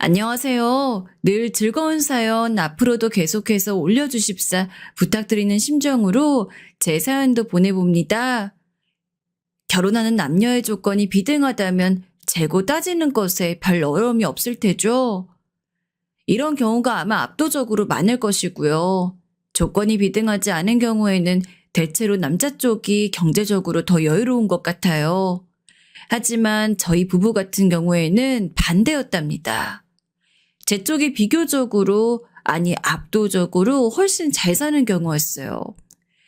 안녕하세요. 늘 즐거운 사연 앞으로도 계속해서 올려주십사 부탁드리는 심정으로 제 사연도 보내봅니다. 결혼하는 남녀의 조건이 비등하다면 재고 따지는 것에 별 어려움이 없을 테죠. 이런 경우가 아마 압도적으로 많을 것이고요. 조건이 비등하지 않은 경우에는 대체로 남자 쪽이 경제적으로 더 여유로운 것 같아요. 하지만 저희 부부 같은 경우에는 반대였답니다. 제 쪽이 비교적으로, 아니 압도적으로 훨씬 잘 사는 경우였어요.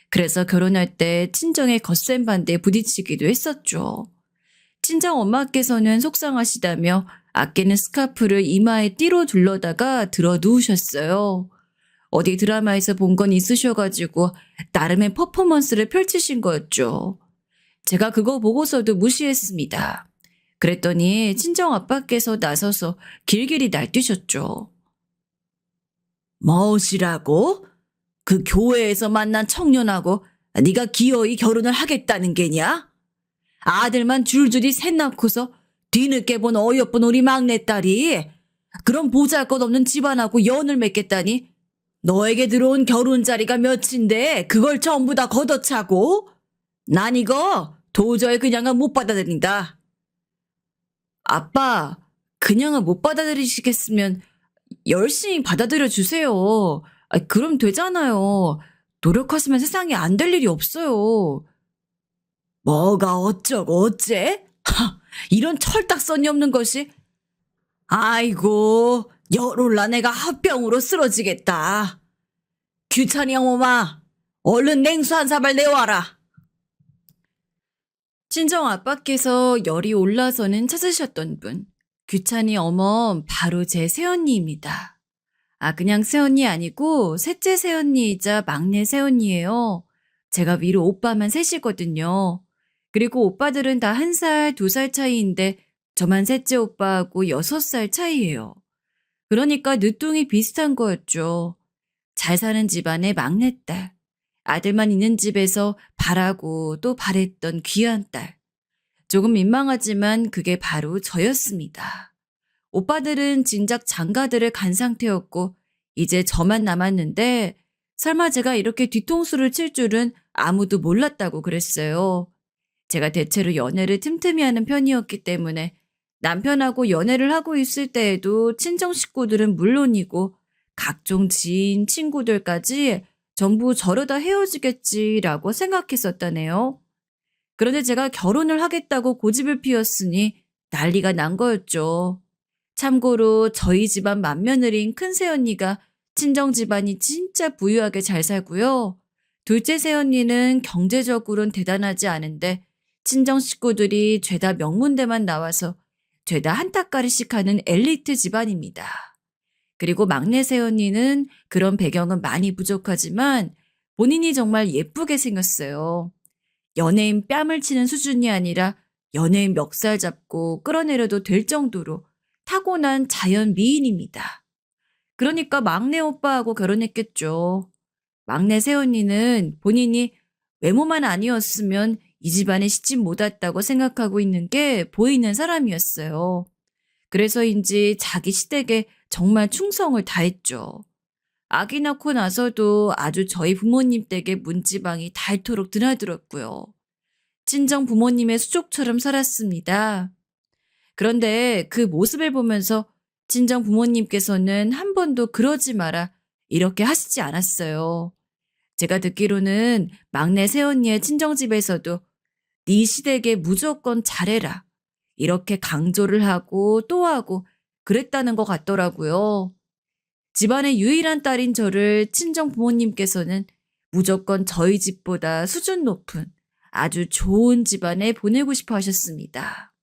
그래서 결혼할 때 친정의 거센 반대에 부딪히기도 했었죠. 친정 엄마께서는 속상하시다며 아끼는 스카프를 이마에 띠로 둘러다가 들어 누우셨어요. 어디 드라마에서 본 건 있으셔가지고 나름의 퍼포먼스를 펼치신 거였죠. 제가 그거 보고서도 무시했습니다. 그랬더니 친정 아빠께서 나서서 길길이 날뛰셨죠. 뭐시라고? 그 교회에서 만난 청년하고 네가 기어이 결혼을 하겠다는 게냐? 아들만 줄줄이 셋 낳고서 뒤늦게 본 어여쁜 우리 막내딸이 그런 보잘것없는 집안하고 연을 맺겠다니 너에게 들어온 결혼 자리가 몇인데 그걸 전부 다 걷어차고? 난 이거 도저히 그냥은 못 받아들인다. 아빠, 그냥은 못 받아들이시겠으면 열심히 받아들여 주세요. 그럼 되잖아요. 노력하시면 세상에 안 될 일이 없어요. 뭐가 어쩌고 어째? 이런 철딱선이 없는 것이. 아이고, 열올라 내가 합병으로 쓰러지겠다. 규찬이 어머마, 얼른 냉수 한 사발 내와라. 친정 아빠께서 열이 올라서는 찾으셨던 분. 규찬이 어멈 바로 제 새언니입니다. 그냥 새언니 아니고 셋째 새언니이자 막내 새언니예요. 제가 위로 오빠만 셋이거든요. 그리고 오빠들은 다 1살, 2살 차이인데 저만 셋째 오빠하고 6살 차이예요. 그러니까 늦둥이 비슷한 거였죠. 잘 사는 집안의 막내딸. 아들만 있는 집에서 바라고 또 바랬던 귀한 딸. 조금 민망하지만 그게 바로 저였습니다. 오빠들은 진작 장가들을 간 상태였고 이제 저만 남았는데 설마 제가 이렇게 뒤통수를 칠 줄은 아무도 몰랐다고 그랬어요. 제가 대체로 연애를 틈틈이 하는 편이었기 때문에 남편하고 연애를 하고 있을 때에도 친정 식구들은 물론이고 각종 지인, 친구들까지 전부 저러다 헤어지겠지라고 생각했었다네요. 그런데 제가 결혼을 하겠다고 고집을 피웠으니 난리가 난 거였죠. 참고로 저희 집안 맏며느리인 큰 새언니가 친정 집안이 진짜 부유하게 잘 살고요. 둘째 새언니는 경제적으로는 대단하지 않은데 친정 식구들이 죄다 명문대만 나와서 죄다 한타까리씩 하는 엘리트 집안입니다. 그리고 막내 새언니는 그런 배경은 많이 부족하지만 본인이 정말 예쁘게 생겼어요. 연예인 뺨을 치는 수준이 아니라 연예인 멱살 잡고 끌어내려도 될 정도로 타고난 자연 미인입니다. 그러니까 막내 오빠하고 결혼했겠죠. 막내 새언니는 본인이 외모만 아니었으면 이 집안에 시집 못 왔다고 생각하고 있는 게 보이는 사람이었어요. 그래서인지 자기 시댁에 정말 충성을 다했죠. 아기 낳고 나서도 아주 저희 부모님 댁에 문지방이 닳도록 드나들었고요. 친정 부모님의 수족처럼 살았습니다. 그런데 그 모습을 보면서 친정 부모님께서는 한 번도 그러지 마라 이렇게 하시지 않았어요. 제가 듣기로는 막내 새언니의 친정집에서도 네 시댁에 무조건 잘해라 이렇게 강조를 하고 또 하고 그랬다는 것 같더라고요. 집안의 유일한 딸인 저를 친정 부모님께서는 무조건 저희 집보다 수준 높은 아주 좋은 집안에 보내고 싶어 하셨습니다.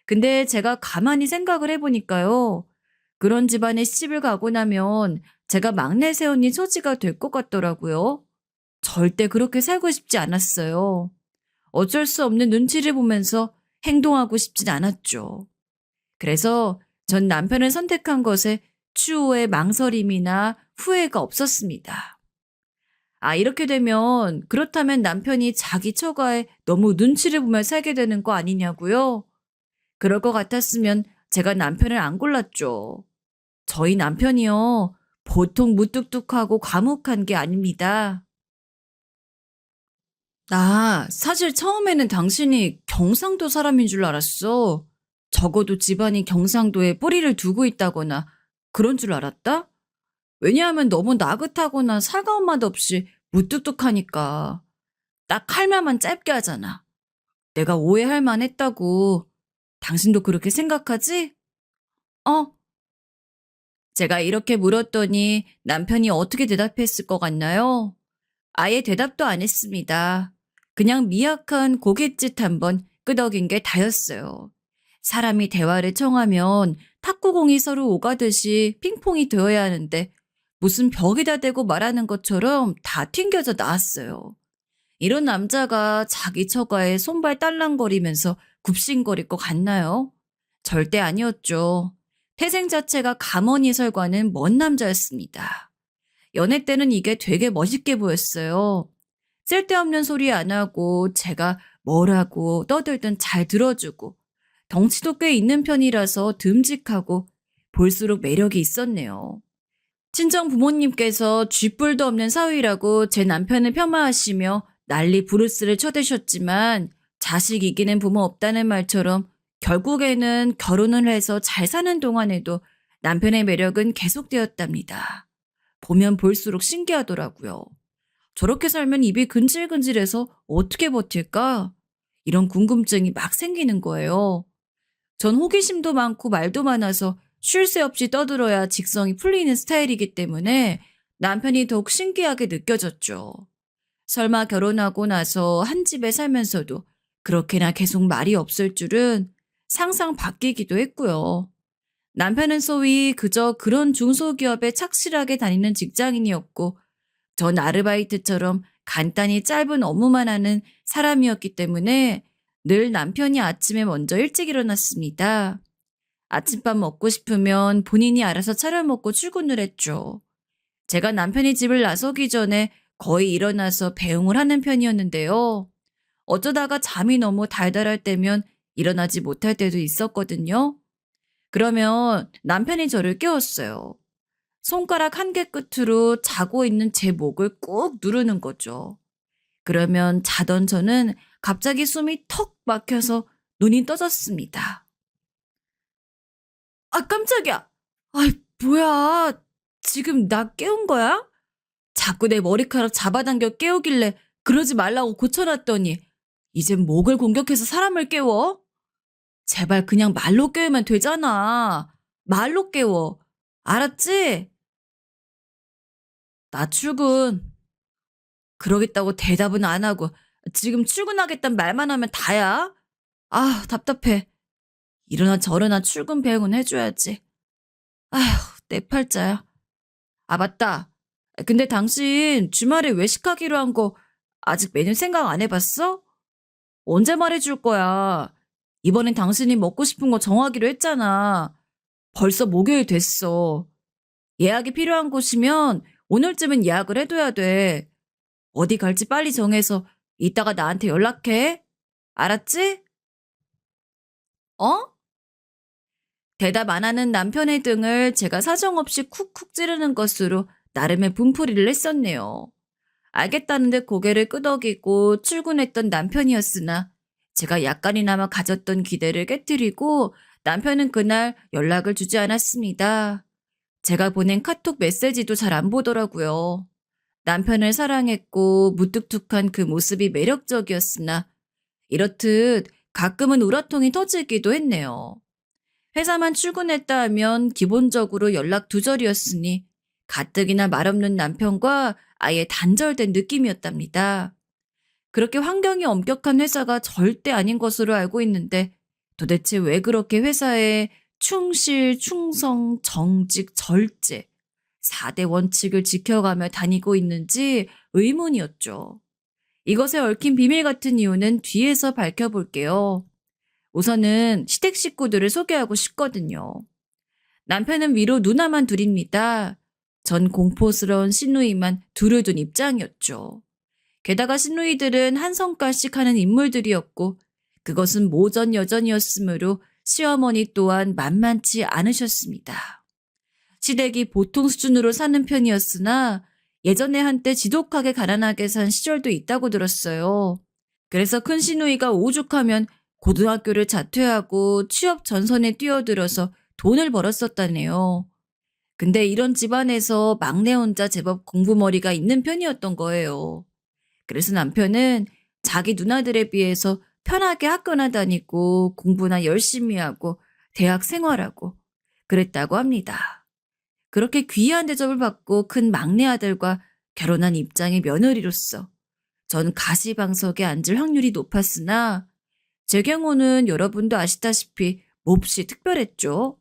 근데 제가 가만히 생각을 해보니까요. 그런 집안에 시집을 가고 나면 제가 막내 새언니 처지가 될 것 같더라고요. 절대 그렇게 살고 싶지 않았어요. 어쩔 수 없는 눈치를 보면서 행동하고 싶진 않았죠. 그래서 전 남편을 선택한 것에 추후에 망설임이나 후회가 없었습니다. 이렇게 되면 그렇다면 남편이 자기 처가에 너무 눈치를 보며 살게 되는 거 아니냐고요? 그럴 것 같았으면 제가 남편을 안 골랐죠. 저희 남편이요. 보통 무뚝뚝하고 과묵한 게 아닙니다. 나 사실 처음에는 당신이 경상도 사람인 줄 알았어. 적어도 집안이 경상도에 뿌리를 두고 있다거나 그런 줄 알았다? 왜냐하면 너무 나긋하거나 살가운 맛 없이 무뚝뚝하니까. 딱 할 말만 짧게 하잖아. 내가 오해할 만했다고. 당신도 그렇게 생각하지? 어? 제가 이렇게 물었더니 남편이 어떻게 대답했을 것 같나요? 아예 대답도 안 했습니다. 그냥 미약한 고갯짓 한번 끄덕인 게 다였어요. 사람이 대화를 청하면 탁구공이 서로 오가듯이 핑퐁이 되어야 하는데 무슨 벽에다 대고 말하는 것처럼 다 튕겨져 나왔어요. 이런 남자가 자기 처가에 손발 딸랑거리면서 굽신거릴 것 같나요? 절대 아니었죠. 태생 자체가 가머니설과는 먼 남자였습니다. 연애 때는 이게 되게 멋있게 보였어요. 쓸데없는 소리 안 하고 제가 뭐라고 떠들든 잘 들어주고 덩치도 꽤 있는 편이라서 듬직하고 볼수록 매력이 있었네요. 친정 부모님께서 쥐뿔도 없는 사위라고 제 남편을 폄하하시며 난리 부르스를 쳐대셨지만 자식 이기는 부모 없다는 말처럼 결국에는 결혼을 해서 잘 사는 동안에도 남편의 매력은 계속되었답니다. 보면 볼수록 신기하더라고요. 저렇게 살면 입이 근질근질해서 어떻게 버틸까? 이런 궁금증이 막 생기는 거예요. 전 호기심도 많고 말도 많아서 쉴 새 없이 떠들어야 직성이 풀리는 스타일이기 때문에 남편이 더욱 신기하게 느껴졌죠. 설마 결혼하고 나서 한 집에 살면서도 그렇게나 계속 말이 없을 줄은 상상 바뀌기도 했고요. 남편은 소위 그저 그런 중소기업에 착실하게 다니는 직장인이었고 전 아르바이트처럼 간단히 짧은 업무만 하는 사람이었기 때문에 늘 남편이 아침에 먼저 일찍 일어났습니다. 아침밥 먹고 싶으면 본인이 알아서 차려 먹고 출근을 했죠. 제가 남편이 집을 나서기 전에 거의 일어나서 배웅을 하는 편이었는데요. 어쩌다가 잠이 너무 달달할 때면 일어나지 못할 때도 있었거든요. 그러면 남편이 저를 깨웠어요. 손가락 한 개 끝으로 자고 있는 제 목을 꾹 누르는 거죠. 그러면 자던 저는 갑자기 숨이 턱 막혀서 눈이 떠졌습니다. 아, 깜짝이야! 아이, 뭐야. 지금 나 깨운 거야? 자꾸 내 머리카락 잡아당겨 깨우길래 그러지 말라고 고쳐놨더니 이젠 목을 공격해서 사람을 깨워? 제발 그냥 말로 깨우면 되잖아. 말로 깨워. 알았지? 나 출근. 그러겠다고 대답은 안 하고 지금 출근하겠다는 말만 하면 다야? 아, 답답해. 이러나 저러나 출근 배웅은 해줘야지. 아휴, 내 팔자야. 아, 맞다. 근데 당신 주말에 외식하기로 한 거 아직 메뉴 생각 안 해봤어? 언제 말해줄 거야? 이번엔 당신이 먹고 싶은 거 정하기로 했잖아. 벌써 목요일 됐어. 예약이 필요한 곳이면 오늘쯤은 예약을 해둬야 돼. 어디 갈지 빨리 정해서 이따가 나한테 연락해. 알았지? 어? 대답 안 하는 남편의 등을 제가 사정없이 쿡쿡 찌르는 것으로 나름의 분풀이를 했었네요. 알겠다는 듯 고개를 끄덕이고 출근했던 남편이었으나 제가 약간이나마 가졌던 기대를 깨뜨리고 남편은 그날 연락을 주지 않았습니다. 제가 보낸 카톡 메시지도 잘 안 보더라고요. 남편을 사랑했고 무뚝뚝한 그 모습이 매력적이었으나 이렇듯 가끔은 우라통이 터지기도 했네요. 회사만 출근했다 하면 기본적으로 연락 두절이었으니 가뜩이나 말없는 남편과 아예 단절된 느낌이었답니다. 그렇게 환경이 엄격한 회사가 절대 아닌 것으로 알고 있는데 도대체 왜 그렇게 회사에 충실, 충성, 정직, 절제 4대 원칙을 지켜가며 다니고 있는지 의문이었죠. 이것에 얽힌 비밀 같은 이유는 뒤에서 밝혀볼게요. 우선은 시댁 식구들을 소개하고 싶거든요. 남편은 위로 누나만 둘입니다. 전 공포스러운 시누이만 둘을 둔 입장이었죠. 게다가 시누이들은 한 성깔씩 하는 인물들이었고 그것은 모전 여전이었으므로 시어머니 또한 만만치 않으셨습니다. 시댁이 보통 수준으로 사는 편이었으나 예전에 한때 지독하게 가난하게 산 시절도 있다고 들었어요. 그래서 큰 시누이가 오죽하면 고등학교를 자퇴하고 취업 전선에 뛰어들어서 돈을 벌었었다네요. 근데 이런 집안에서 막내 혼자 제법 공부머리가 있는 편이었던 거예요. 그래서 남편은 자기 누나들에 비해서 편하게 학교나 다니고 공부나 열심히 하고 대학 생활하고 그랬다고 합니다. 그렇게 귀한 대접을 받고 큰 막내 아들과 결혼한 입장의 며느리로서 전 가시방석에 앉을 확률이 높았으나 제 경우는 여러분도 아시다시피 몹시 특별했죠.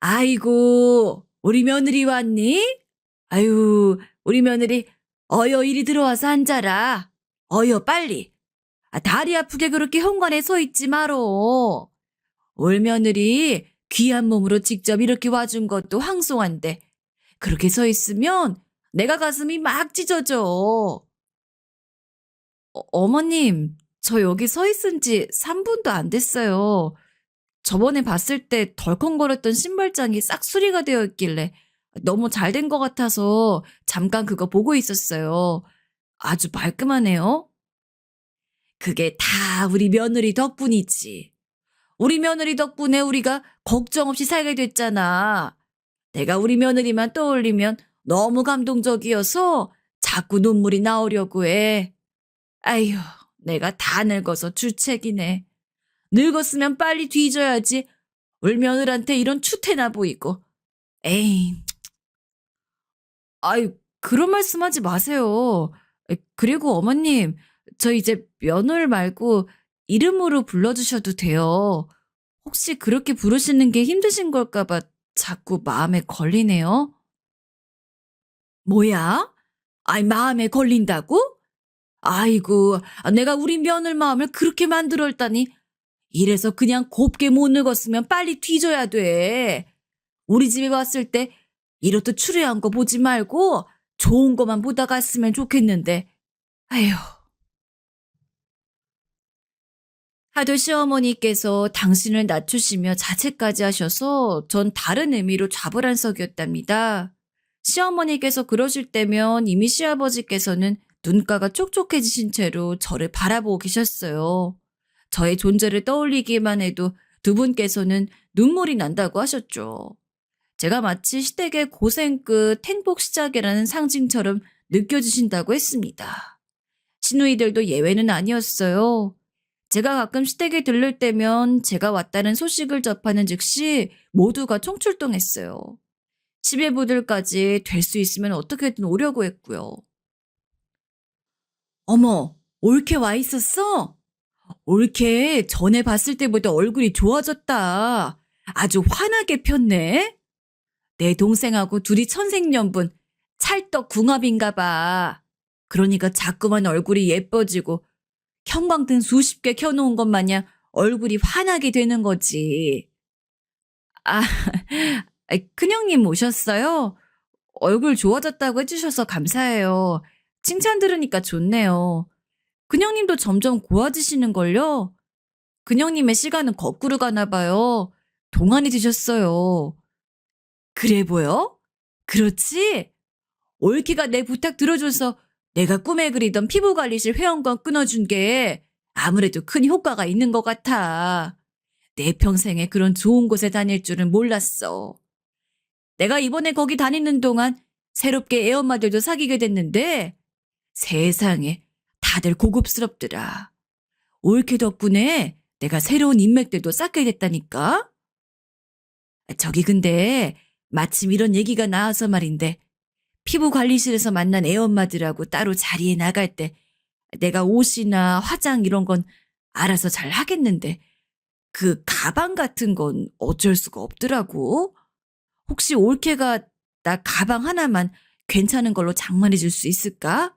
아이고, 우리 며느리 왔니? 아유, 우리 며느리 어여 이리 들어와서 앉아라. 어여 빨리. 다리 아프게 그렇게 현관에 서 있지 말어. 올 며느리 귀한 몸으로 직접 이렇게 와준 것도 황송한데 그렇게 서 있으면 내가 가슴이 막 찢어져. 어머님, 저 여기 서 있은 지 3분도 안 됐어요. 저번에 봤을 때 덜컹거렸던 신발장이 싹수리가 되어 있길래 너무 잘 된 것 같아서 잠깐 그거 보고 있었어요. 아주 말끔하네요. 그게 다 우리 며느리 덕분이지. 우리 며느리 덕분에 우리가 걱정 없이 살게 됐잖아. 내가 우리 며느리만 떠올리면 너무 감동적이어서 자꾸 눈물이 나오려고 해. 아휴, 내가 다 늙어서 주책이네. 늙었으면 빨리 뒤져야지. 울 며느리한테 이런 추태나 보이고. 에이, 아유, 그런 말씀하지 마세요. 그리고 어머님, 저 이제 며느리 말고 이름으로 불러주셔도 돼요. 혹시 그렇게 부르시는 게 힘드신 걸까봐 자꾸 마음에 걸리네요. 뭐야? 아이, 마음에 걸린다고? 아이고, 내가 우리 며느리 마음을 그렇게 만들었다니. 이래서 그냥 곱게 못 늙었으면 빨리 뒤져야 돼. 우리 집에 왔을 때 이렇듯 추레한 거 보지 말고 좋은 거만 보다 갔으면 좋겠는데. 아휴. 하도 시어머니께서 당신을 낮추시며 자책까지 하셔서 전 다른 의미로 좌불안석이었답니다. 시어머니께서 그러실 때면 이미 시아버지께서는 눈가가 촉촉해지신 채로 저를 바라보고 계셨어요. 저의 존재를 떠올리기만 해도 두 분께서는 눈물이 난다고 하셨죠. 제가 마치 시댁의 고생 끝 행복 시작이라는 상징처럼 느껴지신다고 했습니다. 시누이들도 예외는 아니었어요. 제가 가끔 시댁에 들를 때면 제가 왔다는 소식을 접하는 즉시 모두가 총출동했어요. 시배부들까지 될 수 있으면 어떻게든 오려고 했고요. 어머, 올케 와 있었어? 올케 전에 봤을 때보다 얼굴이 좋아졌다. 아주 환하게 폈네. 내 동생하고 둘이 천생연분, 찰떡궁합인가 봐. 그러니까 자꾸만 얼굴이 예뻐지고 형광등 수십 개 켜놓은 것 마냥 얼굴이 환하게 되는 거지. 아, 큰형님 오셨어요? 얼굴 좋아졌다고 해주셔서 감사해요. 칭찬 들으니까 좋네요. 큰형님도 점점 고와지시는걸요? 큰형님의 시간은 거꾸로 가나 봐요. 동안이 드셨어요. 그래 보여? 그렇지? 올키가 내 부탁 들어줘서 내가 꿈에 그리던 피부관리실 회원권 끊어준 게 아무래도 큰 효과가 있는 것 같아. 내 평생에 그런 좋은 곳에 다닐 줄은 몰랐어. 내가 이번에 거기 다니는 동안 새롭게 애엄마들도 사귀게 됐는데 세상에 다들 고급스럽더라. 올케 덕분에 내가 새로운 인맥들도 쌓게 됐다니까. 저기 근데 마침 이런 얘기가 나와서 말인데 피부관리실에서 만난 애엄마들하고 따로 자리에 나갈 때 내가 옷이나 화장 이런 건 알아서 잘 하겠는데 그 가방 같은 건 어쩔 수가 없더라고. 혹시 올케가 나 가방 하나만 괜찮은 걸로 장만해 줄 수 있을까?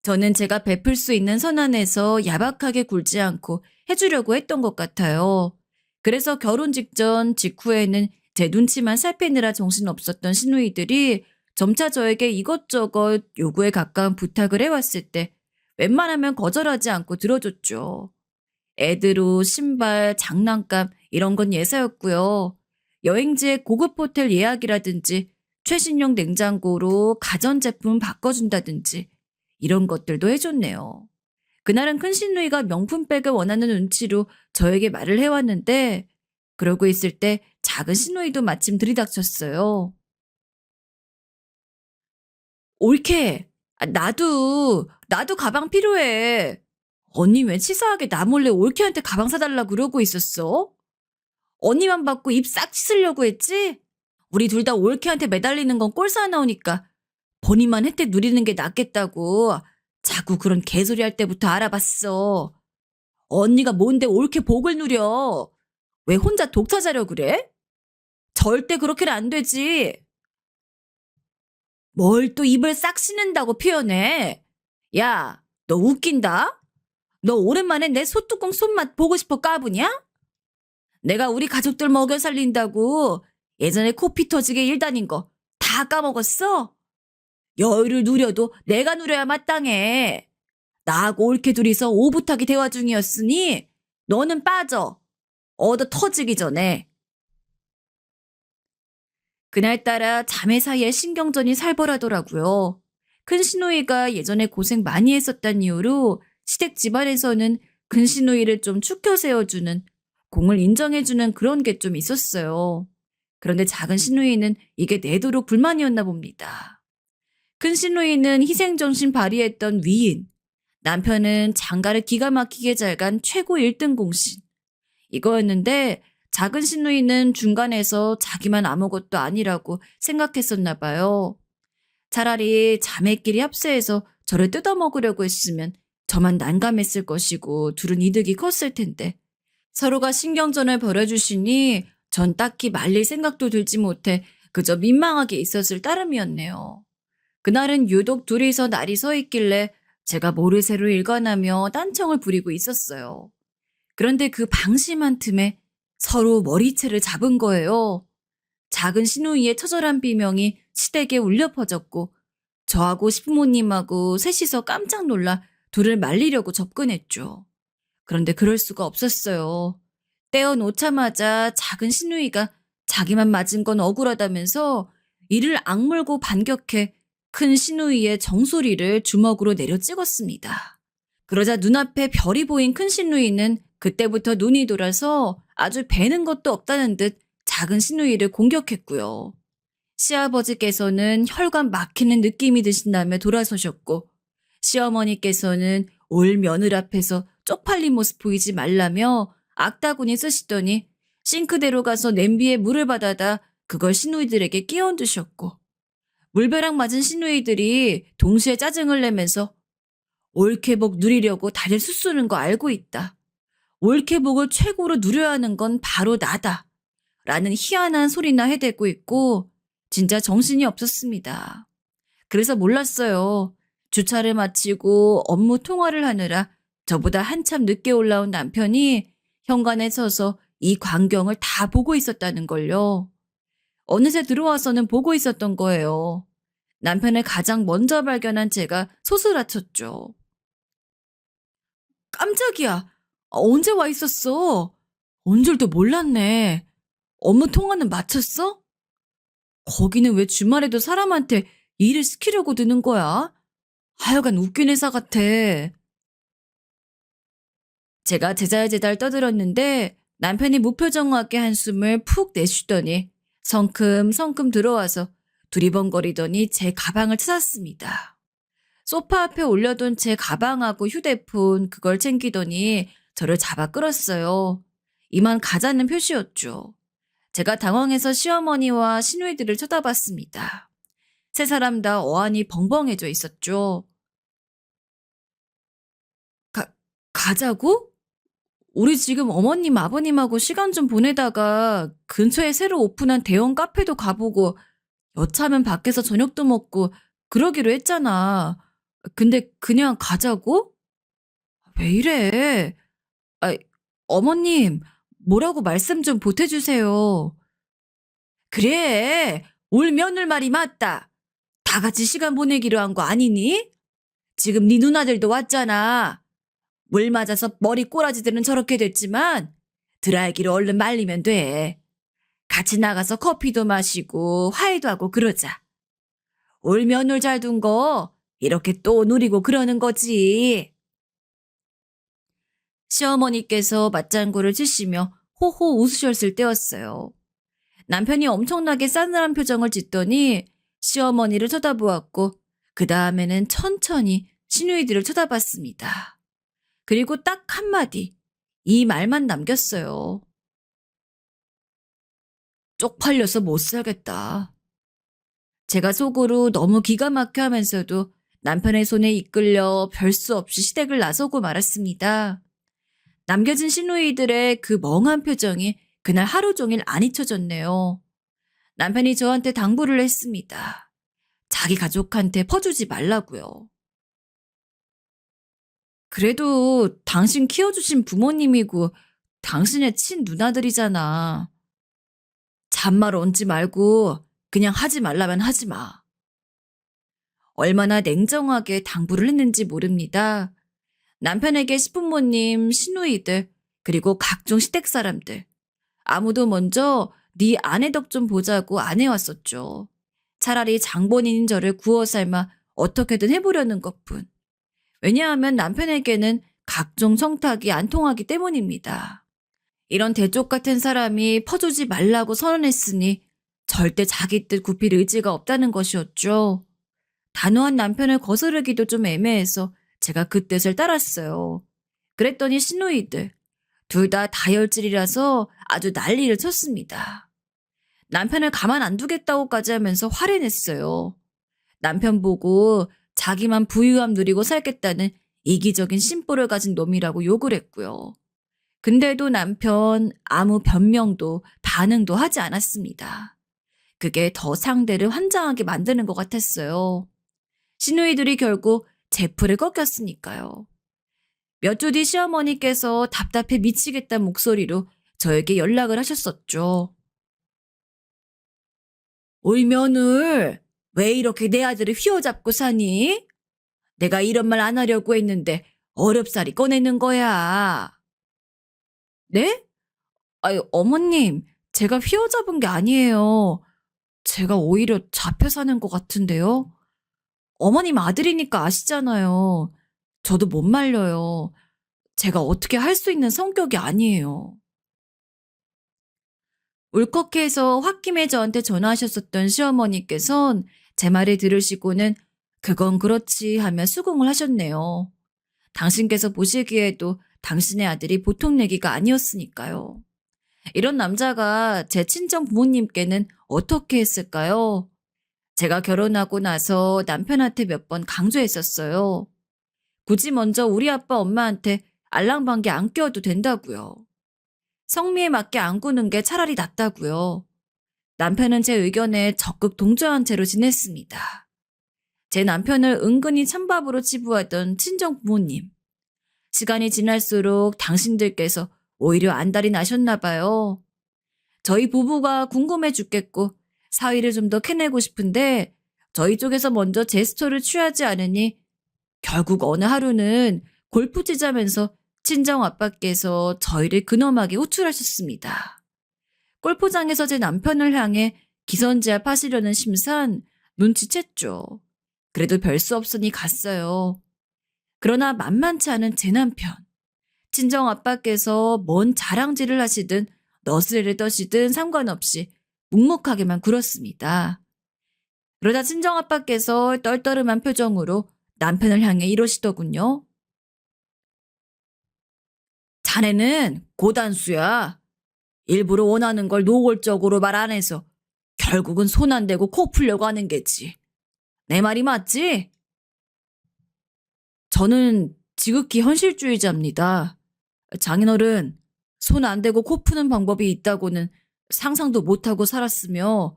저는 제가 베풀 수 있는 선안에서 야박하게 굴지 않고 해주려고 했던 것 같아요. 그래서 결혼 직전 직후에는 제 눈치만 살피느라 정신없었던 시누이들이 점차 저에게 이것저것 요구에 가까운 부탁을 해왔을 때 웬만하면 거절하지 않고 들어줬죠. 애들 옷, 신발, 장난감 이런 건 예사였고요. 여행지의 고급 호텔 예약이라든지 최신형 냉장고로 가전제품 바꿔준다든지 이런 것들도 해줬네요. 그날은 큰 시누이가 명품백을 원하는 눈치로 저에게 말을 해왔는데 그러고 있을 때 작은 시누이도 마침 들이닥쳤어요. 옳게. 나도 가방 필요해. 언니 왜 치사하게 나 몰래 올케한테 가방 사달라 그러고 있었어? 언니만 받고 입 싹 씻으려고 했지? 우리 둘 다 올케한테 매달리는 건 꼴사 나오니까 본인만 혜택 누리는 게 낫겠다고 자꾸 그런 개소리 할 때부터 알아봤어. 언니가 뭔데 올케 복을 누려? 왜 혼자 독차자려 그래? 절대 그렇게는 안 되지. 뭘 또 입을 싹 씻는다고 표현해? 야, 너 웃긴다? 너 오랜만에 내 소뚜껑 손맛 보고 싶어 까부냐? 내가 우리 가족들 먹여 살린다고 예전에 코피 터지게 일 다닌 거 다 까먹었어? 여유를 누려도 내가 누려야 마땅해. 나하고 옳게 둘이서 오붓하게 대화 중이었으니 너는 빠져. 얻어 터지기 전에. 그날따라 자매 사이에 신경전이 살벌하더라고요. 큰 시누이가 예전에 고생 많이 했었단 이유로 시댁 집안에서는 큰 시누이를 좀 축혀 세워주는, 공을 인정해주는 그런 게 좀 있었어요. 그런데 작은 시누이는 이게 내도록 불만이었나 봅니다. 큰 시누이는 희생정신 발휘했던 위인, 남편은 장가를 기가 막히게 잘 간 최고 1등 공신. 이거였는데 작은 시누이는 중간에서 자기만 아무것도 아니라고 생각했었나 봐요. 차라리 자매끼리 합세해서 저를 뜯어먹으려고 했으면 저만 난감했을 것이고 둘은 이득이 컸을 텐데 서로가 신경전을 벌여주시니 전 딱히 말릴 생각도 들지 못해 그저 민망하게 있었을 따름이었네요. 그날은 유독 둘이서 날이 서 있길래 제가 모르쇠로 일관하며 딴청을 부리고 있었어요. 그런데 그 방심한 틈에 서로 머리채를 잡은 거예요. 작은 시누이의 처절한 비명이 시댁에 울려 퍼졌고 저하고 시부모님하고 셋이서 깜짝 놀라 둘을 말리려고 접근했죠. 그런데 그럴 수가 없었어요. 떼어놓자마자 작은 시누이가 자기만 맞은 건 억울하다면서 이를 악물고 반격해 큰 시누이의 정수리를 주먹으로 내려 찍었습니다. 그러자 눈앞에 별이 보인 큰 시누이는 그때부터 눈이 돌아서 아주 배는 것도 없다는 듯 작은 시누이를 공격했고요. 시아버지께서는 혈관 막히는 느낌이 드신다며 돌아서셨고 시어머니께서는 올 며느리 앞에서 쪽팔린 모습 보이지 말라며 악다구니 쓰시더니 싱크대로 가서 냄비에 물을 받아다 그걸 시누이들에게 끼얹으셨고 물벼락 맞은 시누이들이 동시에 짜증을 내면서 올케복 누리려고 다들 수쓰는 거 알고 있다. 올케복을 최고로 누려야 하는 건 바로 나다. 라는 희한한 소리나 해대고 있고 진짜 정신이 없었습니다. 그래서 몰랐어요. 주차를 마치고 업무 통화를 하느라 저보다 한참 늦게 올라온 남편이 현관에 서서 이 광경을 다 보고 있었다는 걸요. 어느새 들어와서는 보고 있었던 거예요. 남편을 가장 먼저 발견한 제가 소스라쳤죠. 깜짝이야. 언제 와 있었어? 온 줄도 몰랐네. 업무 통화는 마쳤어? 거기는 왜 주말에도 사람한테 일을 시키려고 드는 거야? 하여간 웃긴 회사 같아. 제가 제잘제잘 떠들었는데 남편이 무표정하게 한숨을 푹 내쉬더니 성큼성큼 들어와서 두리번거리더니 제 가방을 찾았습니다. 소파 앞에 올려둔 제 가방하고 휴대폰 그걸 챙기더니 저를 잡아 끌었어요. 이만 가자는 표시였죠. 제가 당황해서 시어머니와 시누이들을 쳐다봤습니다. 세 사람 다 어안이 벙벙해져 있었죠. 가자고? 우리 지금 어머님 아버님하고 시간 좀 보내다가 근처에 새로 오픈한 대형 카페도 가보고 여차하면 밖에서 저녁도 먹고 그러기로 했잖아. 근데 그냥 가자고? 왜 이래? 아, 어머님, 뭐라고 말씀 좀 보태주세요. 그래, 올 며느리 말이 맞다. 다 같이 시간 보내기로 한 거 아니니? 지금 네 누나들도 왔잖아. 물 맞아서 머리 꼬라지들은 저렇게 됐지만 드라이기로 얼른 말리면 돼. 같이 나가서 커피도 마시고 화해도 하고 그러자. 올 며느리 잘 둔 거 이렇게 또 누리고 그러는 거지. 시어머니께서 맞장구를 치시며 호호 웃으셨을 때였어요. 남편이 엄청나게 싸늘한 표정을 짓더니 시어머니를 쳐다보았고 그 다음에는 천천히 시누이들을 쳐다봤습니다. 그리고 딱 한마디, 이 말만 남겼어요. 쪽팔려서 못 살겠다. 제가 속으로 너무 기가 막혀 하면서도 남편의 손에 이끌려 별 수 없이 시댁을 나서고 말았습니다. 남겨진 시누이들의 그 멍한 표정이 그날 하루 종일 안 잊혀졌네요. 남편이 저한테 당부를 했습니다. 자기 가족한테 퍼주지 말라고요. 그래도 당신 키워주신 부모님이고 당신의 친누나들이잖아. 잔말 얹지 말고 그냥 하지 말라면 하지 마. 얼마나 냉정하게 당부를 했는지 모릅니다. 남편에게 시부모님, 시누이들, 그리고 각종 시댁 사람들. 아무도 먼저 네 아내 덕 좀 보자고 안 해왔었죠. 차라리 장본인인 저를 구워 삶아 어떻게든 해보려는 것뿐. 왜냐하면 남편에게는 각종 청탁이 안 통하기 때문입니다. 이런 대쪽 같은 사람이 퍼주지 말라고 선언했으니 절대 자기 뜻 굽힐 의지가 없다는 것이었죠. 단호한 남편을 거스르기도 좀 애매해서 제가 그 뜻을 따랐어요. 그랬더니 시누이들, 둘 다 다혈질이라서 아주 난리를 쳤습니다. 남편을 가만 안 두겠다고까지 하면서 화를 냈어요. 남편 보고 자기만 부유함 누리고 살겠다는 이기적인 심보를 가진 놈이라고 욕을 했고요. 근데도 남편 아무 변명도 반응도 하지 않았습니다. 그게 더 상대를 환장하게 만드는 것 같았어요. 시누이들이 결국 제 풀을 꺾였으니까요. 몇 주 뒤 시어머니께서 답답해 미치겠다는 목소리로 저에게 연락을 하셨었죠. 올 며느리, 왜 이렇게 내 아들을 휘어잡고 사니? 내가 이런 말 안 하려고 했는데 어렵사리 꺼내는 거야. 네? 아유, 어머님, 제가 휘어잡은 게 아니에요. 제가 오히려 잡혀 사는 것 같은데요. 어머님 아들이니까 아시잖아요. 저도 못 말려요. 제가 어떻게 할 수 있는 성격이 아니에요. 울컥해서 홧김에 저한테 전화하셨었던 시어머니께선 제 말을 들으시고는 그건 그렇지 하며 수긍을 하셨네요. 당신께서 보시기에도 당신의 아들이 보통 내기가 아니었으니까요. 이런 남자가 제 친정 부모님께는 어떻게 했을까요? 제가 결혼하고 나서 남편한테 몇 번 강조했었어요. 굳이 먼저 우리 아빠 엄마한테 알랑방귀 안 껴도 된다고요. 성미에 맞게 안 구는 게 차라리 낫다고요. 남편은 제 의견에 적극 동조한 채로 지냈습니다. 제 남편을 은근히 찬밥으로 치부하던 친정 부모님. 시간이 지날수록 당신들께서 오히려 안달이 나셨나 봐요. 저희 부부가 궁금해 죽겠고 사위를 좀 더 캐내고 싶은데 저희 쪽에서 먼저 제스처를 취하지 않으니 결국 어느 하루는 골프 치자면서 친정 아빠께서 저희를 근엄하게 호출하셨습니다. 골프장에서 제 남편을 향해 기선제압 하시려는 심산 눈치챘죠. 그래도 별 수 없으니 갔어요. 그러나 만만치 않은 제 남편. 친정 아빠께서 뭔 자랑질을 하시든 너스레를 떠시든 상관없이 묵묵하게만 굴었습니다. 그러다 친정 아빠께서 떨떠름한 표정으로 남편을 향해 이러시더군요. 자네는 고단수야. 일부러 원하는 걸 노골적으로 말 안 해서 결국은 손 안 대고 코 풀려고 하는 게지. 내 말이 맞지? 저는 지극히 현실주의자입니다. 장인어른, 손 안 대고 코 푸는 방법이 있다고는 상상도 못하고 살았으며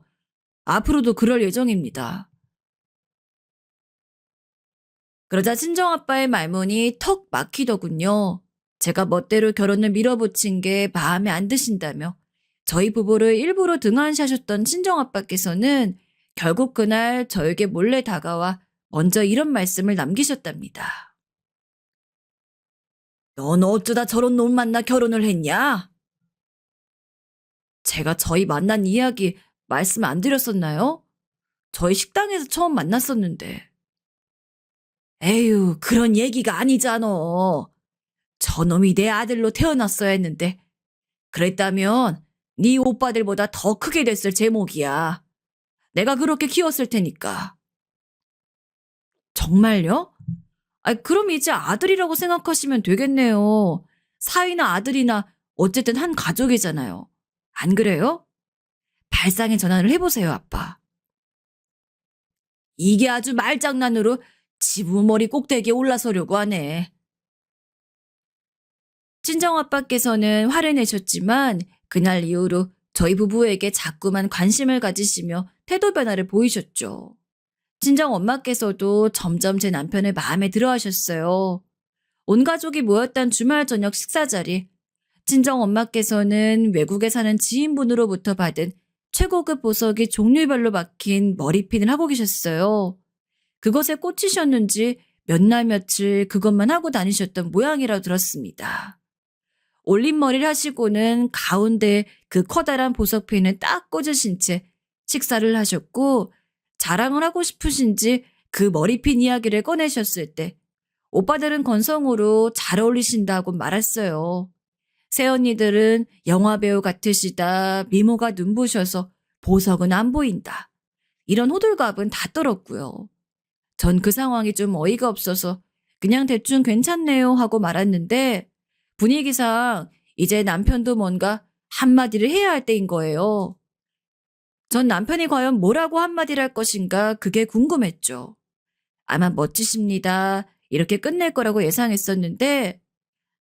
앞으로도 그럴 예정입니다. 그러자 친정아빠의 말문이 턱 막히더군요. 제가 멋대로 결혼을 밀어붙인 게 마음에 안 드신다며 저희 부부를 일부러 등한시하셨던 친정아빠께서는 결국 그날 저에게 몰래 다가와 먼저 이런 말씀을 남기셨답니다. 넌 어쩌다 저런 놈 만나 결혼을 했냐? 제가 저희 만난 이야기 말씀 안 드렸었나요? 저희 식당에서 처음 만났었는데. 에휴, 그런 얘기가 아니잖아. 저놈이 내 아들로 태어났어야 했는데. 그랬다면 네 오빠들보다 더 크게 됐을 제목이야. 내가 그렇게 키웠을 테니까. 정말요? 그럼 이제 아들이라고 생각하시면 되겠네요. 사위나 아들이나 어쨌든 한 가족이잖아요. 안 그래요? 발상의 전환을 해보세요, 아빠. 이게 아주 말장난으로 지부머리 꼭대기에 올라서려고 하네. 친정아빠께서는 화를 내셨지만 그날 이후로 저희 부부에게 자꾸만 관심을 가지시며 태도 변화를 보이셨죠. 친정엄마께서도 점점 제 남편을 마음에 들어 하셨어요. 온 가족이 모였던 주말 저녁 식사 자리, 친정엄마께서는 외국에 사는 지인분으로부터 받은 최고급 보석이 종류별로 박힌 머리핀을 하고 계셨어요. 그것에 꽂히셨는지 몇 날 며칠 그것만 하고 다니셨던 모양이라 들었습니다. 올림머리를 하시고는 가운데 그 커다란 보석핀을 딱 꽂으신 채 식사를 하셨고 자랑을 하고 싶으신지 그 머리핀 이야기를 꺼내셨을 때 오빠들은 건성으로 잘 어울리신다고 말했어요. 새언니들은 영화배우 같으시다, 미모가 눈부셔서 보석은 안 보인다. 이런 호들갑은 다 떨었고요. 전 그 상황이 좀 어이가 없어서 그냥 대충 괜찮네요 하고 말았는데 분위기상 이제 남편도 뭔가 한마디를 해야 할 때인 거예요. 전 남편이 과연 뭐라고 한마디를 할 것인가 그게 궁금했죠. 아마 멋지십니다. 이렇게 끝낼 거라고 예상했었는데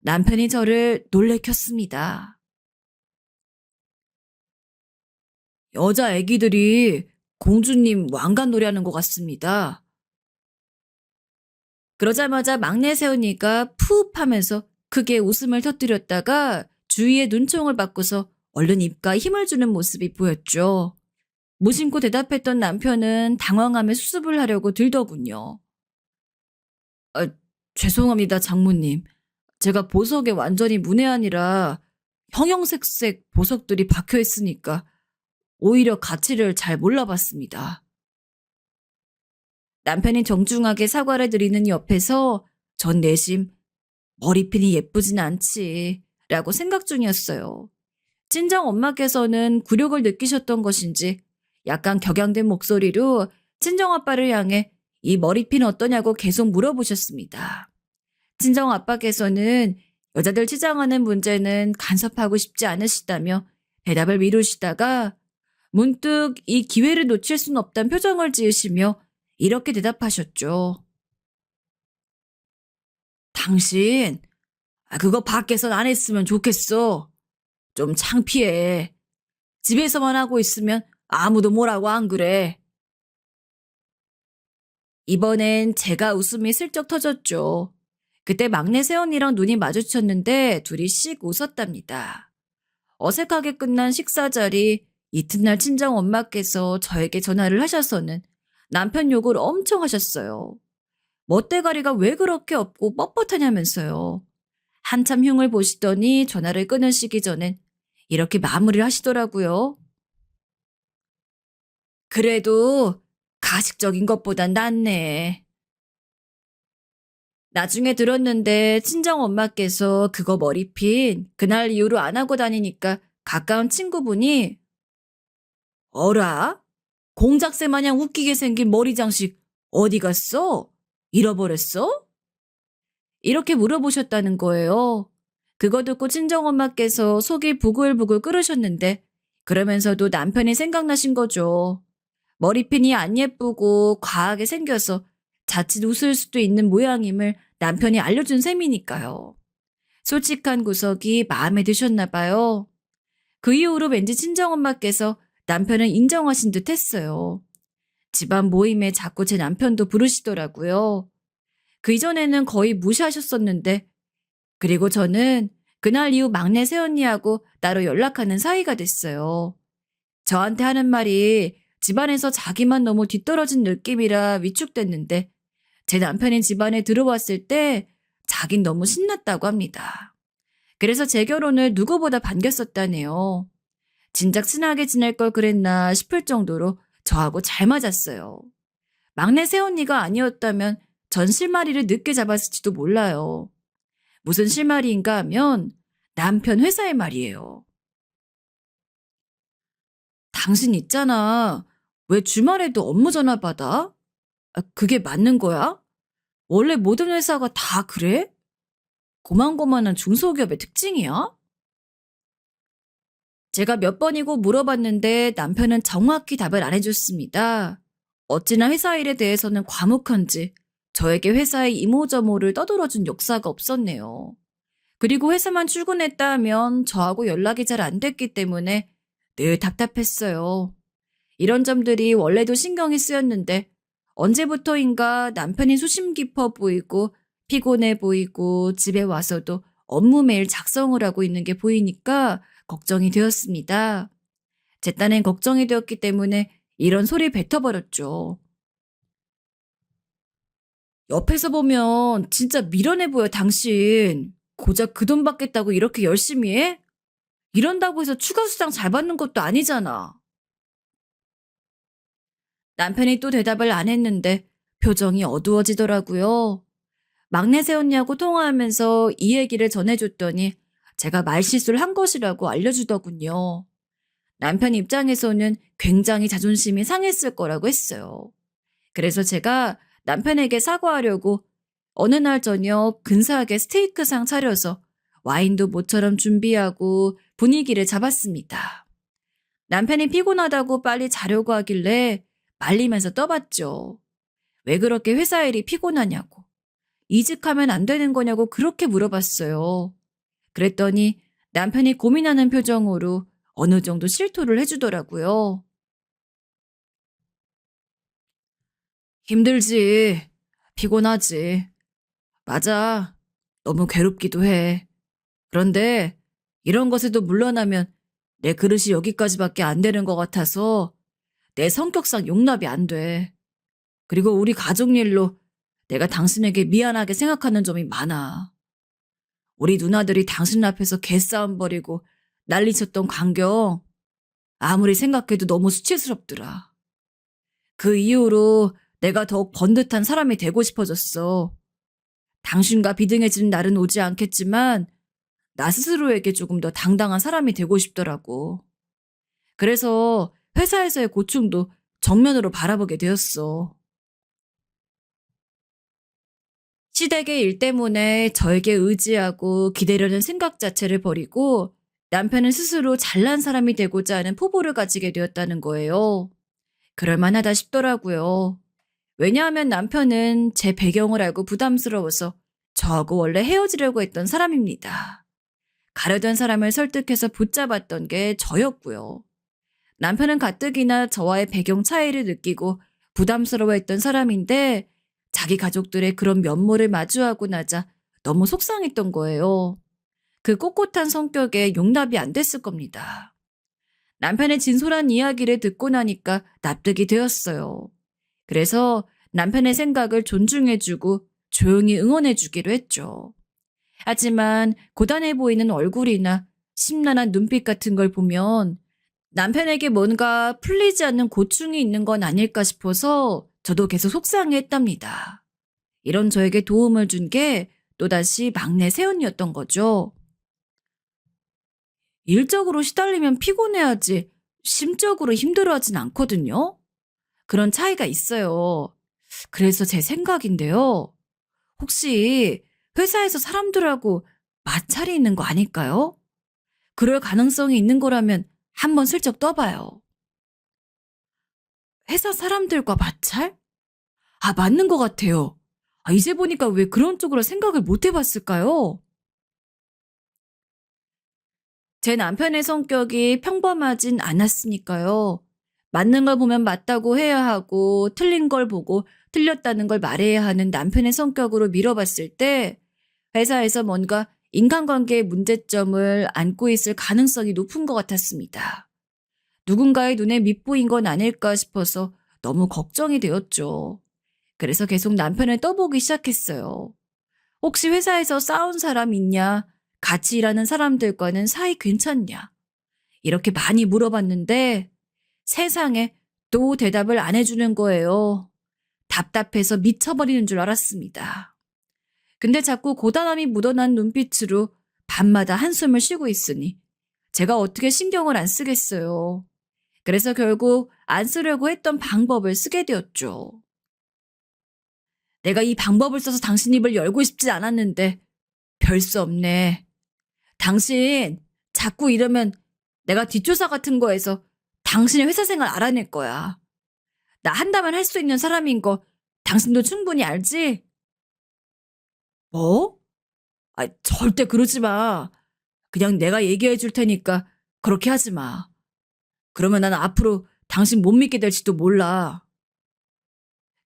남편이 저를 놀래켰습니다. 여자 애기들이 공주님 왕관 노래하는 것 같습니다. 그러자마자 막내 새언니가 푸흡 하면서 크게 웃음을 터뜨렸다가 주위의 눈총을 받고서 얼른 입가에 힘을 주는 모습이 보였죠. 무심코 대답했던 남편은 당황하며 수습을 하려고 들더군요. 아, 죄송합니다, 장모님. 제가 보석에 완전히 문외한이라 형형색색 보석들이 박혀 있으니까 오히려 가치를 잘 몰라봤습니다. 남편이 정중하게 사과를 드리는 옆에서 전 내심 머리핀이 예쁘진 않지 라고 생각 중이었어요. 친정 엄마께서는 굴욕을 느끼셨던 것인지 약간 격양된 목소리로 친정 아빠를 향해 이 머리핀 어떠냐고 계속 물어보셨습니다. 친정 아빠께서는 여자들 치장하는 문제는 간섭하고 싶지 않으시다며 대답을 미루시다가 문득 이 기회를 놓칠 순 없다는 표정을 지으시며 이렇게 대답하셨죠. 당신, 그거 밖에선 안 했으면 좋겠어. 좀 창피해. 집에서만 하고 있으면 아무도 뭐라고 안 그래. 이번엔 제가 웃음이 슬쩍 터졌죠. 그때 막내 새언니랑 눈이 마주쳤는데 둘이 씩 웃었답니다. 어색하게 끝난 식사 자리, 이튿날 친정 엄마께서 저에게 전화를 하셔서는 남편 욕을 엄청 하셨어요. 멋대가리가 왜 그렇게 없고 뻣뻣하냐면서요. 한참 흉을 보시더니 전화를 끊으시기 전엔 이렇게 마무리를 하시더라고요. 그래도 가식적인 것보단 낫네. 나중에 들었는데 친정 엄마께서 그거 머리핀 그날 이후로 안 하고 다니니까 가까운 친구분이 어라? 공작새 마냥 웃기게 생긴 머리 장식 어디 갔어? 잃어버렸어? 이렇게 물어보셨다는 거예요. 그거 듣고 친정엄마께서 속이 부글부글 끓으셨는데 그러면서도 남편이 생각나신 거죠. 머리핀이 안 예쁘고 과하게 생겨서 자칫 웃을 수도 있는 모양임을 남편이 알려준 셈이니까요. 솔직한 구석이 마음에 드셨나 봐요. 그 이후로 왠지 친정엄마께서 남편을 인정하신 듯 했어요. 집안 모임에 자꾸 제 남편도 부르시더라고요. 그 이전에는 거의 무시하셨었는데 그리고 저는 그날 이후 막내 새언니하고 따로 연락하는 사이가 됐어요. 저한테 하는 말이 집안에서 자기만 너무 뒤떨어진 느낌이라 위축됐는데 제 남편이 집안에 들어왔을 때 자긴 너무 신났다고 합니다. 그래서 제 결혼을 누구보다 반겼었다네요. 진작 친하게 지낼 걸 그랬나 싶을 정도로 저하고 잘 맞았어요. 막내 새언니가 아니었다면 전 실마리를 늦게 잡았을지도 몰라요. 무슨 실마리인가 하면 남편 회사의 말이에요. 당신 있잖아. 왜 주말에도 업무 전화 받아? 그게 맞는 거야? 원래 모든 회사가 다 그래? 고만고만한 중소기업의 특징이야? 제가 몇 번이고 물어봤는데 남편은 정확히 답을 안 해줬습니다. 어찌나 회사 일에 대해서는 과묵한지 저에게 회사의 이모저모를 떠들어준 역사가 없었네요. 그리고 회사만 출근했다 하면 저하고 연락이 잘 안 됐기 때문에 늘 답답했어요. 이런 점들이 원래도 신경이 쓰였는데 언제부터인가 남편이 수심 깊어 보이고 피곤해 보이고 집에 와서도 업무 메일 작성을 하고 있는 게 보이니까 걱정이 되었습니다. 제 딴엔 걱정이 되었기 때문에 이런 소리 뱉어버렸죠. 옆에서 보면 진짜 미련해 보여, 당신. 고작 그 돈 받겠다고 이렇게 열심히 해? 이런다고 해서 추가 수당 잘 받는 것도 아니잖아. 남편이 또 대답을 안 했는데 표정이 어두워지더라고요. 막내 새언니하고 통화하면서 이 얘기를 전해줬더니 제가 말실수를 한 것이라고 알려주더군요. 남편 입장에서는 굉장히 자존심이 상했을 거라고 했어요. 그래서 제가 남편에게 사과하려고 어느 날 저녁 근사하게 스테이크상 차려서 와인도 모처럼 준비하고 분위기를 잡았습니다. 남편이 피곤하다고 빨리 자려고 하길래 말리면서 떠봤죠. 왜 그렇게 회사 일이 피곤하냐고. 이직하면 안 되는 거냐고 그렇게 물어봤어요. 그랬더니 남편이 고민하는 표정으로 어느 정도 실토를 해주더라고요. 힘들지. 피곤하지. 맞아. 너무 괴롭기도 해. 그런데 이런 것에도 물러나면 내 그릇이 여기까지밖에 안 되는 것 같아서 내 성격상 용납이 안 돼. 그리고 우리 가족 일로 내가 당신에게 미안하게 생각하는 점이 많아. 우리 누나들이 당신 앞에서 개싸움 벌이고 난리쳤던 광경 아무리 생각해도 너무 수치스럽더라. 그 이후로 내가 더욱 번듯한 사람이 되고 싶어졌어. 당신과 비등해지는 날은 오지 않겠지만 나 스스로에게 조금 더 당당한 사람이 되고 싶더라고. 그래서 회사에서의 고충도 정면으로 바라보게 되었어. 시댁의 일 때문에 저에게 의지하고 기대려는 생각 자체를 버리고 남편은 스스로 잘난 사람이 되고자 하는 포부를 가지게 되었다는 거예요. 그럴 만하다 싶더라고요. 왜냐하면 남편은 제 배경을 알고 부담스러워서 저하고 원래 헤어지려고 했던 사람입니다. 가려던 사람을 설득해서 붙잡았던 게 저였고요. 남편은 가뜩이나 저와의 배경 차이를 느끼고 부담스러워했던 사람인데 자기 가족들의 그런 면모를 마주하고 나자 너무 속상했던 거예요. 그 꼿꼿한 성격에 용납이 안 됐을 겁니다. 남편의 진솔한 이야기를 듣고 나니까 납득이 되었어요. 그래서 남편의 생각을 존중해주고 조용히 응원해주기로 했죠. 하지만 고단해 보이는 얼굴이나 심란한 눈빛 같은 걸 보면 남편에게 뭔가 풀리지 않는 고충이 있는 건 아닐까 싶어서 저도 계속 속상해했답니다. 이런 저에게 도움을 준 게 또다시 막내 새언니였던 거죠. 일적으로 시달리면 피곤해하지 심적으로 힘들어하진 않거든요. 그런 차이가 있어요. 그래서 제 생각인데요. 혹시 회사에서 사람들하고 마찰이 있는 거 아닐까요? 그럴 가능성이 있는 거라면 한번 슬쩍 떠봐요. 회사 사람들과 마찰? 맞는 것 같아요. 이제 보니까 왜 그런 쪽으로 생각을 못 해봤을까요? 제 남편의 성격이 평범하진 않았으니까요. 맞는 걸 보면 맞다고 해야 하고 틀린 걸 보고 틀렸다는 걸 말해야 하는 남편의 성격으로 밀어봤을 때 회사에서 뭔가 인간관계의 문제점을 안고 있을 가능성이 높은 것 같았습니다. 누군가의 눈에 밑보인 건 아닐까 싶어서 너무 걱정이 되었죠. 그래서 계속 남편을 떠보기 시작했어요. 혹시 회사에서 싸운 사람 있냐? 같이 일하는 사람들과는 사이 괜찮냐? 이렇게 많이 물어봤는데 세상에 또 대답을 안 해주는 거예요. 답답해서 미쳐버리는 줄 알았습니다. 근데 자꾸 고단함이 묻어난 눈빛으로 밤마다 한숨을 쉬고 있으니 제가 어떻게 신경을 안 쓰겠어요. 그래서 결국 안 쓰려고 했던 방법을 쓰게 되었죠. 내가 이 방법을 써서 당신 입을 열고 싶지 않았는데 별 수 없네. 당신 자꾸 이러면 내가 뒷조사 같은 거에서 당신의 회사 생활 알아낼 거야. 나 한다면 할 수 있는 사람인 거 당신도 충분히 알지? 뭐? 절대 그러지 마. 그냥 내가 얘기해 줄 테니까 그렇게 하지 마. 그러면 난 앞으로 당신 못 믿게 될지도 몰라.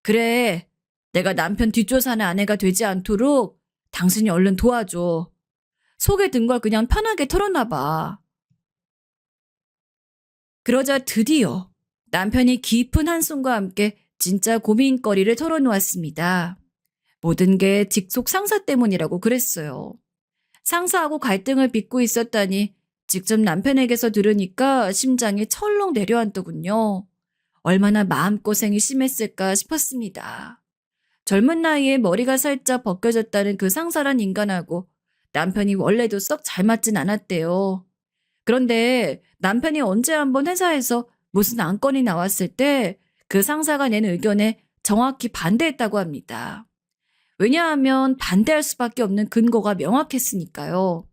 그래. 내가 남편 뒷조사하는 아내가 되지 않도록 당신이 얼른 도와줘. 속에 든 걸 그냥 편하게 털어놔봐. 그러자 드디어 남편이 깊은 한숨과 함께 진짜 고민거리를 털어놓았습니다. 모든 게 직속 상사 때문이라고 그랬어요. 상사하고 갈등을 빚고 있었다니 직접 남편에게서 들으니까 심장이 철렁 내려앉더군요. 얼마나 마음고생이 심했을까 싶었습니다. 젊은 나이에 머리가 살짝 벗겨졌다는 그 상사란 인간하고 남편이 원래도 썩 잘 맞진 않았대요. 그런데 남편이 언제 한번 회사에서 무슨 안건이 나왔을 때 그 상사가 낸 의견에 정확히 반대했다고 합니다. 왜냐하면 반대할 수밖에 없는 근거가 명확했으니까요.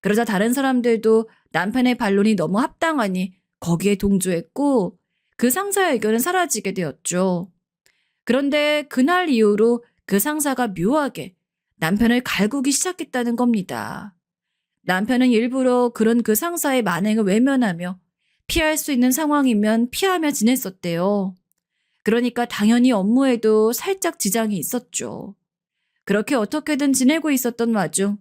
그러자 다른 사람들도 남편의 반론이 너무 합당하니 거기에 동조했고 그 상사의 의견은 사라지게 되었죠. 그런데 그날 이후로 그 상사가 묘하게 남편을 갈구기 시작했다는 겁니다. 남편은 일부러 그런 그 상사의 만행을 외면하며 피할 수 있는 상황이면 피하며 지냈었대요. 그러니까 당연히 업무에도 살짝 지장이 있었죠. 그렇게 어떻게든 지내고 있었던 와중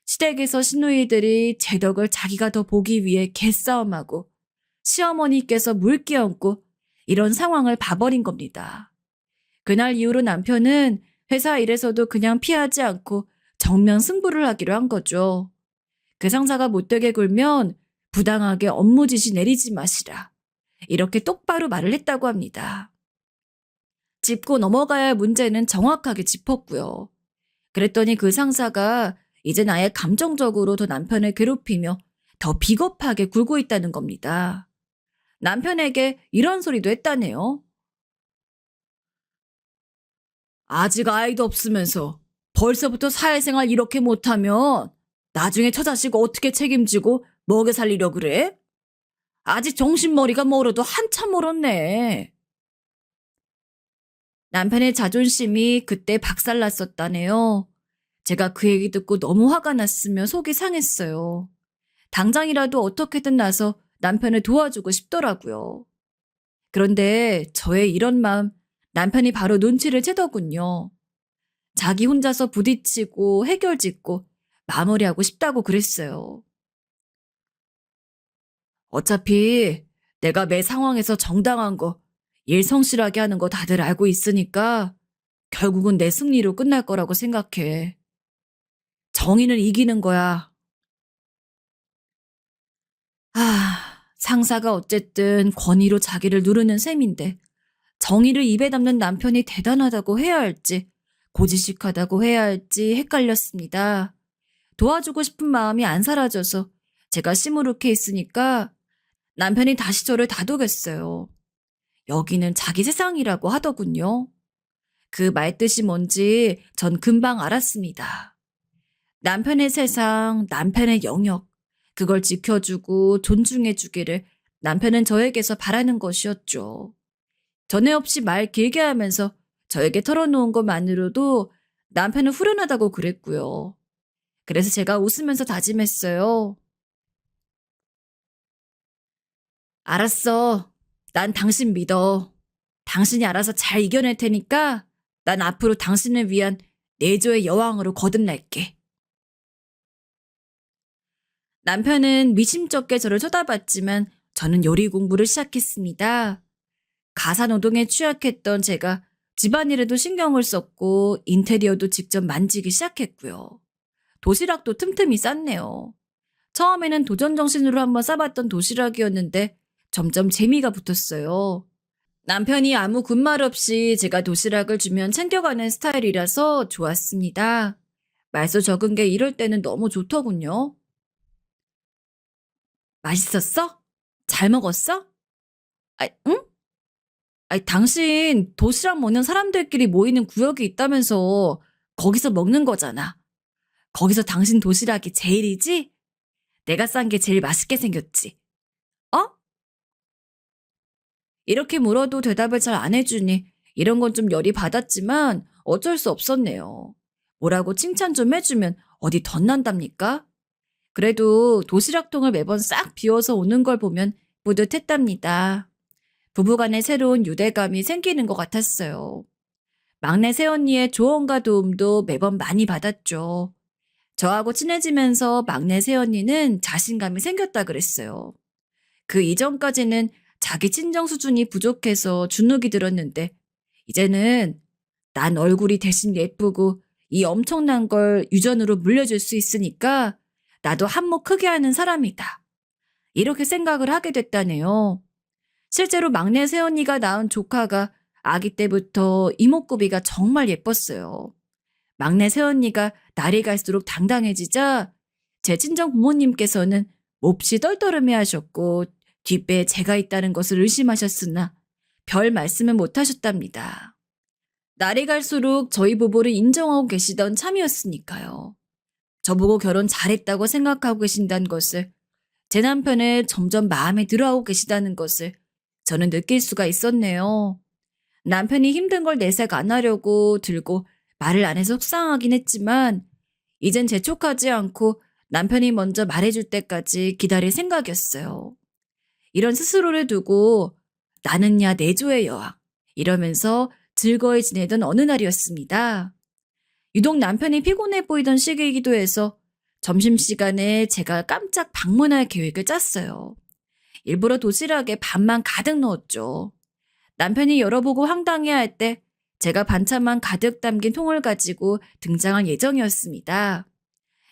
시댁에서 시누이들이 제 덕을 자기가 더 보기 위해 개싸움하고 시어머니께서 물끼얹고 이런 상황을 봐버린 겁니다. 그날 이후로 남편은 회사 일에서도 그냥 피하지 않고 정면 승부를 하기로 한 거죠. 그 상사가 못되게 굴면 부당하게 업무 지시 내리지 마시라. 이렇게 똑바로 말을 했다고 합니다. 짚고 넘어가야 할 문제는 정확하게 짚었고요. 그랬더니 그 상사가 이젠 아예 감정적으로 더 남편을 괴롭히며 더 비겁하게 굴고 있다는 겁니다. 남편에게 이런 소리도 했다네요. 아직 아이도 없으면서 벌써부터 사회생활 이렇게 못하면 나중에 처자식 어떻게 책임지고 먹여 살리려 그래? 아직 정신머리가 멀어도 한참 멀었네. 남편의 자존심이 그때 박살났었다네요. 제가 그 얘기 듣고 너무 화가 났으며 속이 상했어요. 당장이라도 어떻게든 나서 남편을 도와주고 싶더라고요. 그런데 저의 이런 마음 남편이 바로 눈치를 채더군요. 자기 혼자서 부딪히고 해결짓고 마무리하고 싶다고 그랬어요. 어차피 내가 매 상황에서 정당한 거, 일 성실하게 하는 거 다들 알고 있으니까 결국은 내 승리로 끝날 거라고 생각해. 정의는 이기는 거야. 상사가 어쨌든 권위로 자기를 누르는 셈인데 정의를 입에 담는 남편이 대단하다고 해야 할지 고지식하다고 해야 할지 헷갈렸습니다. 도와주고 싶은 마음이 안 사라져서 제가 시무룩해 있으니까 남편이 다시 저를 다독였어요. 여기는 자기 세상이라고 하더군요. 그 말뜻이 뭔지 전 금방 알았습니다. 남편의 세상, 남편의 영역, 그걸 지켜주고 존중해주기를 남편은 저에게서 바라는 것이었죠. 전에 없이 말 길게 하면서 저에게 털어놓은 것만으로도 남편은 후련하다고 그랬고요. 그래서 제가 웃으면서 다짐했어요. 알았어. 난 당신 믿어. 당신이 알아서 잘 이겨낼 테니까 난 앞으로 당신을 위한 내조의 여왕으로 거듭날게. 남편은 미심쩍게 저를 쳐다봤지만 저는 요리 공부를 시작했습니다. 가사노동에 취약했던 제가 집안일에도 신경을 썼고 인테리어도 직접 만지기 시작했고요. 도시락도 틈틈이 쌌네요. 처음에는 도전 정신으로 한번 싸봤던 도시락이었는데 점점 재미가 붙었어요. 남편이 아무 군말 없이 제가 도시락을 주면 챙겨가는 스타일이라서 좋았습니다. 말수 적은 게 이럴 때는 너무 좋더군요. 맛있었어? 잘 먹었어? 응? 당신 도시락 먹는 사람들끼리 모이는 구역이 있다면서 거기서 먹는 거잖아. 거기서 당신 도시락이 제일이지? 내가 싼 게 제일 맛있게 생겼지. 어? 이렇게 물어도 대답을 잘 안 해주니 이런 건 좀 열이 받았지만 어쩔 수 없었네요. 뭐라고 칭찬 좀 해주면 어디 덧난답니까? 그래도 도시락통을 매번 싹 비워서 오는 걸 보면 뿌듯했답니다. 부부간에 새로운 유대감이 생기는 것 같았어요. 막내 새언니의 조언과 도움도 매번 많이 받았죠. 저하고 친해지면서 막내 새언니는 자신감이 생겼다 그랬어요. 그 이전까지는 자기 친정 수준이 부족해서 주눅이 들었는데 이제는 난 얼굴이 대신 예쁘고 이 엄청난 걸 유전으로 물려줄 수 있으니까 나도 한몫 크게 하는 사람이다. 이렇게 생각을 하게 됐다네요. 실제로 막내 새언니가 낳은 조카가 아기 때부터 이목구비가 정말 예뻤어요. 막내 새언니가 날이 갈수록 당당해지자 제 친정 부모님께서는 몹시 떨떠름해 하셨고 뒷배에 제가 있다는 것을 의심하셨으나 별 말씀은 못 하셨답니다. 날이 갈수록 저희 부부를 인정하고 계시던 참이었으니까요. 저보고 결혼 잘했다고 생각하고 계신다는 것을, 제 남편을 점점 마음에 들어하고 계시다는 것을 저는 느낄 수가 있었네요. 남편이 힘든 걸 내색 안 하려고 들고 말을 안 해서 속상하긴 했지만 이젠 재촉하지 않고 남편이 먼저 말해줄 때까지 기다릴 생각이었어요. 이런 스스로를 두고 나는야 내조의 여왕 이러면서 즐거이 지내던 어느 날이었습니다. 유독 남편이 피곤해 보이던 시기이기도 해서 점심시간에 제가 깜짝 방문할 계획을 짰어요. 일부러 도시락에 밥만 가득 넣었죠. 남편이 열어보고 황당해할 때 제가 반찬만 가득 담긴 통을 가지고 등장할 예정이었습니다.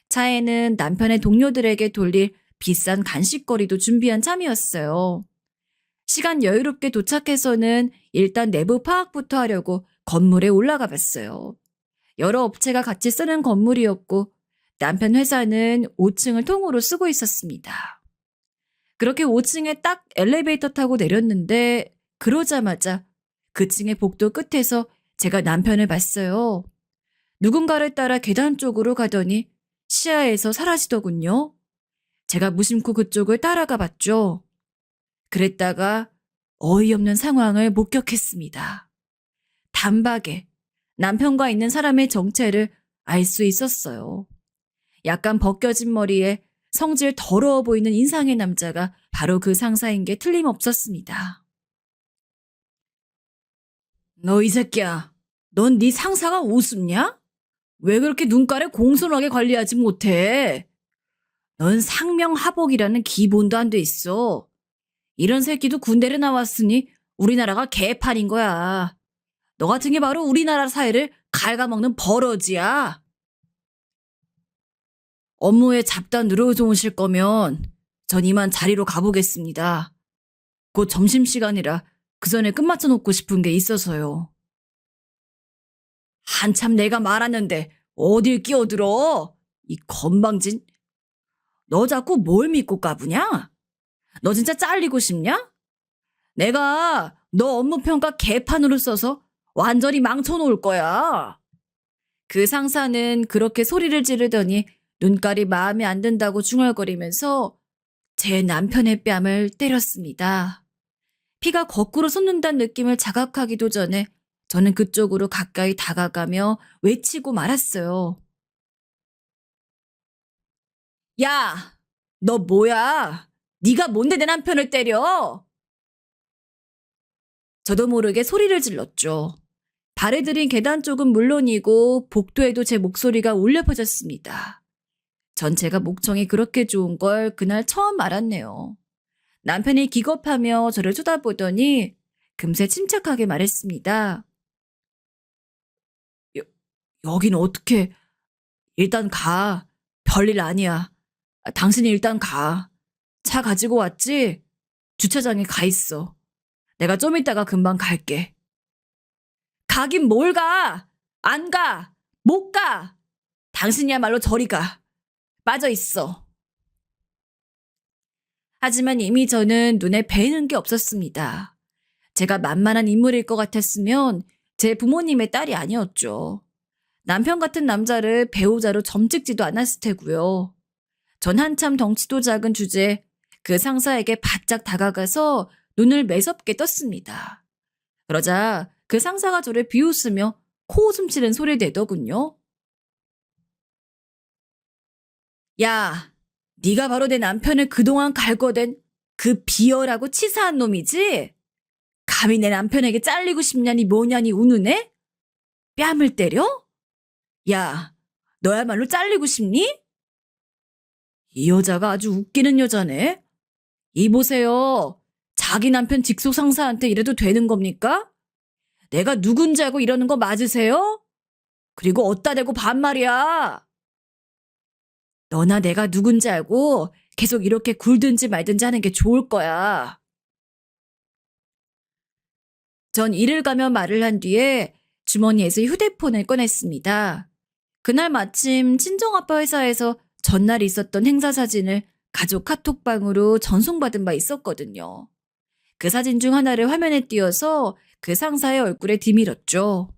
차에는 남편의 동료들에게 돌릴 비싼 간식거리도 준비한 참이었어요. 시간 여유롭게 도착해서는 일단 내부 파악부터 하려고 건물에 올라가 봤어요. 여러 업체가 같이 쓰는 건물이었고 남편 회사는 5층을 통으로 쓰고 있었습니다. 그렇게 5층에 딱 엘리베이터 타고 내렸는데 그러자마자 그 층의 복도 끝에서 제가 남편을 봤어요. 누군가를 따라 계단 쪽으로 가더니 시야에서 사라지더군요. 제가 무심코 그쪽을 따라가 봤죠. 그랬다가 어이없는 상황을 목격했습니다. 단박에 남편과 있는 사람의 정체를 알 수 있었어요. 약간 벗겨진 머리에 성질 더러워 보이는 인상의 남자가 바로 그 상사인 게 틀림없었습니다. 너 이 새끼야, 넌 네 상사가 우습냐? 왜 그렇게 눈가를 공손하게 관리하지 못해? 넌 상명하복이라는 기본도 안 돼 있어. 이런 새끼도 군대를 나왔으니 우리나라가 개판인 거야. 너 같은 게 바로 우리나라 사회를 갉아먹는 버러지야. 업무에 잡다 늘어놓으실 거면 전 이만 자리로 가보겠습니다. 곧 점심시간이라 그 전에 끝마쳐 놓고 싶은 게 있어서요. 한참 내가 말았는데 어딜 끼어들어? 이 건방진. 너 자꾸 뭘 믿고 까부냐? 너 진짜 잘리고 싶냐? 내가 너 업무평가 개판으로 써서 완전히 망쳐놓을 거야. 그 상사는 그렇게 소리를 지르더니 눈깔이 마음에 안 든다고 중얼거리면서 제 남편의 뺨을 때렸습니다. 피가 거꾸로 솟는다는 느낌을 자각하기도 전에 저는 그쪽으로 가까이 다가가며 외치고 말았어요. 야, 너 뭐야? 네가 뭔데 내 남편을 때려? 저도 모르게 소리를 질렀죠. 발을 들인 계단 쪽은 물론이고 복도에도 제 목소리가 울려 퍼졌습니다. 전 제가 목청이 그렇게 좋은 걸 그날 처음 알았네요. 남편이 기겁하며 저를 쳐다보더니 금세 침착하게 말했습니다. 여긴 어떻게? 일단 가. 별일 아니야. 당신이 일단 가. 차 가지고 왔지? 주차장에 가 있어. 내가 좀 이따가 금방 갈게. 가긴 뭘 가? 안 가. 못 가. 당신이야말로 저리 가. 빠져 있어. 하지만 이미 저는 눈에 뵈는 게 없었습니다. 제가 만만한 인물일 것 같았으면 제 부모님의 딸이 아니었죠. 남편 같은 남자를 배우자로 점찍지도 않았을 테고요. 전 한참 덩치도 작은 주제에 그 상사에게 바짝 다가가서 눈을 매섭게 떴습니다. 그러자 그 상사가 저를 비웃으며 코웃음 치는 소리를 내더군요. 야, 네가 바로 내 남편을 그동안 갈궈댄 그 비열하고 치사한 놈이지? 감히 내 남편에게 잘리고 싶냐니 뭐냐니 우는 애? 뺨을 때려? 야, 너야말로 잘리고 싶니? 이 여자가 아주 웃기는 여자네. 이 보세요. 자기 남편 직속 상사한테 이래도 되는 겁니까? 내가 누군지 알고 이러는 거 맞으세요? 그리고 어디다 대고 반말이야. 너나 내가 누군지 알고 계속 이렇게 굴든지 말든지 하는 게 좋을 거야. 전 일을 가며 말을 한 뒤에 주머니에서 휴대폰을 꺼냈습니다. 그날 마침 친정아빠 회사에서 전날 있었던 행사 사진을 가족 카톡방으로 전송받은 바 있었거든요. 그 사진 중 하나를 화면에 띄워서 그 상사의 얼굴에 디밀었죠.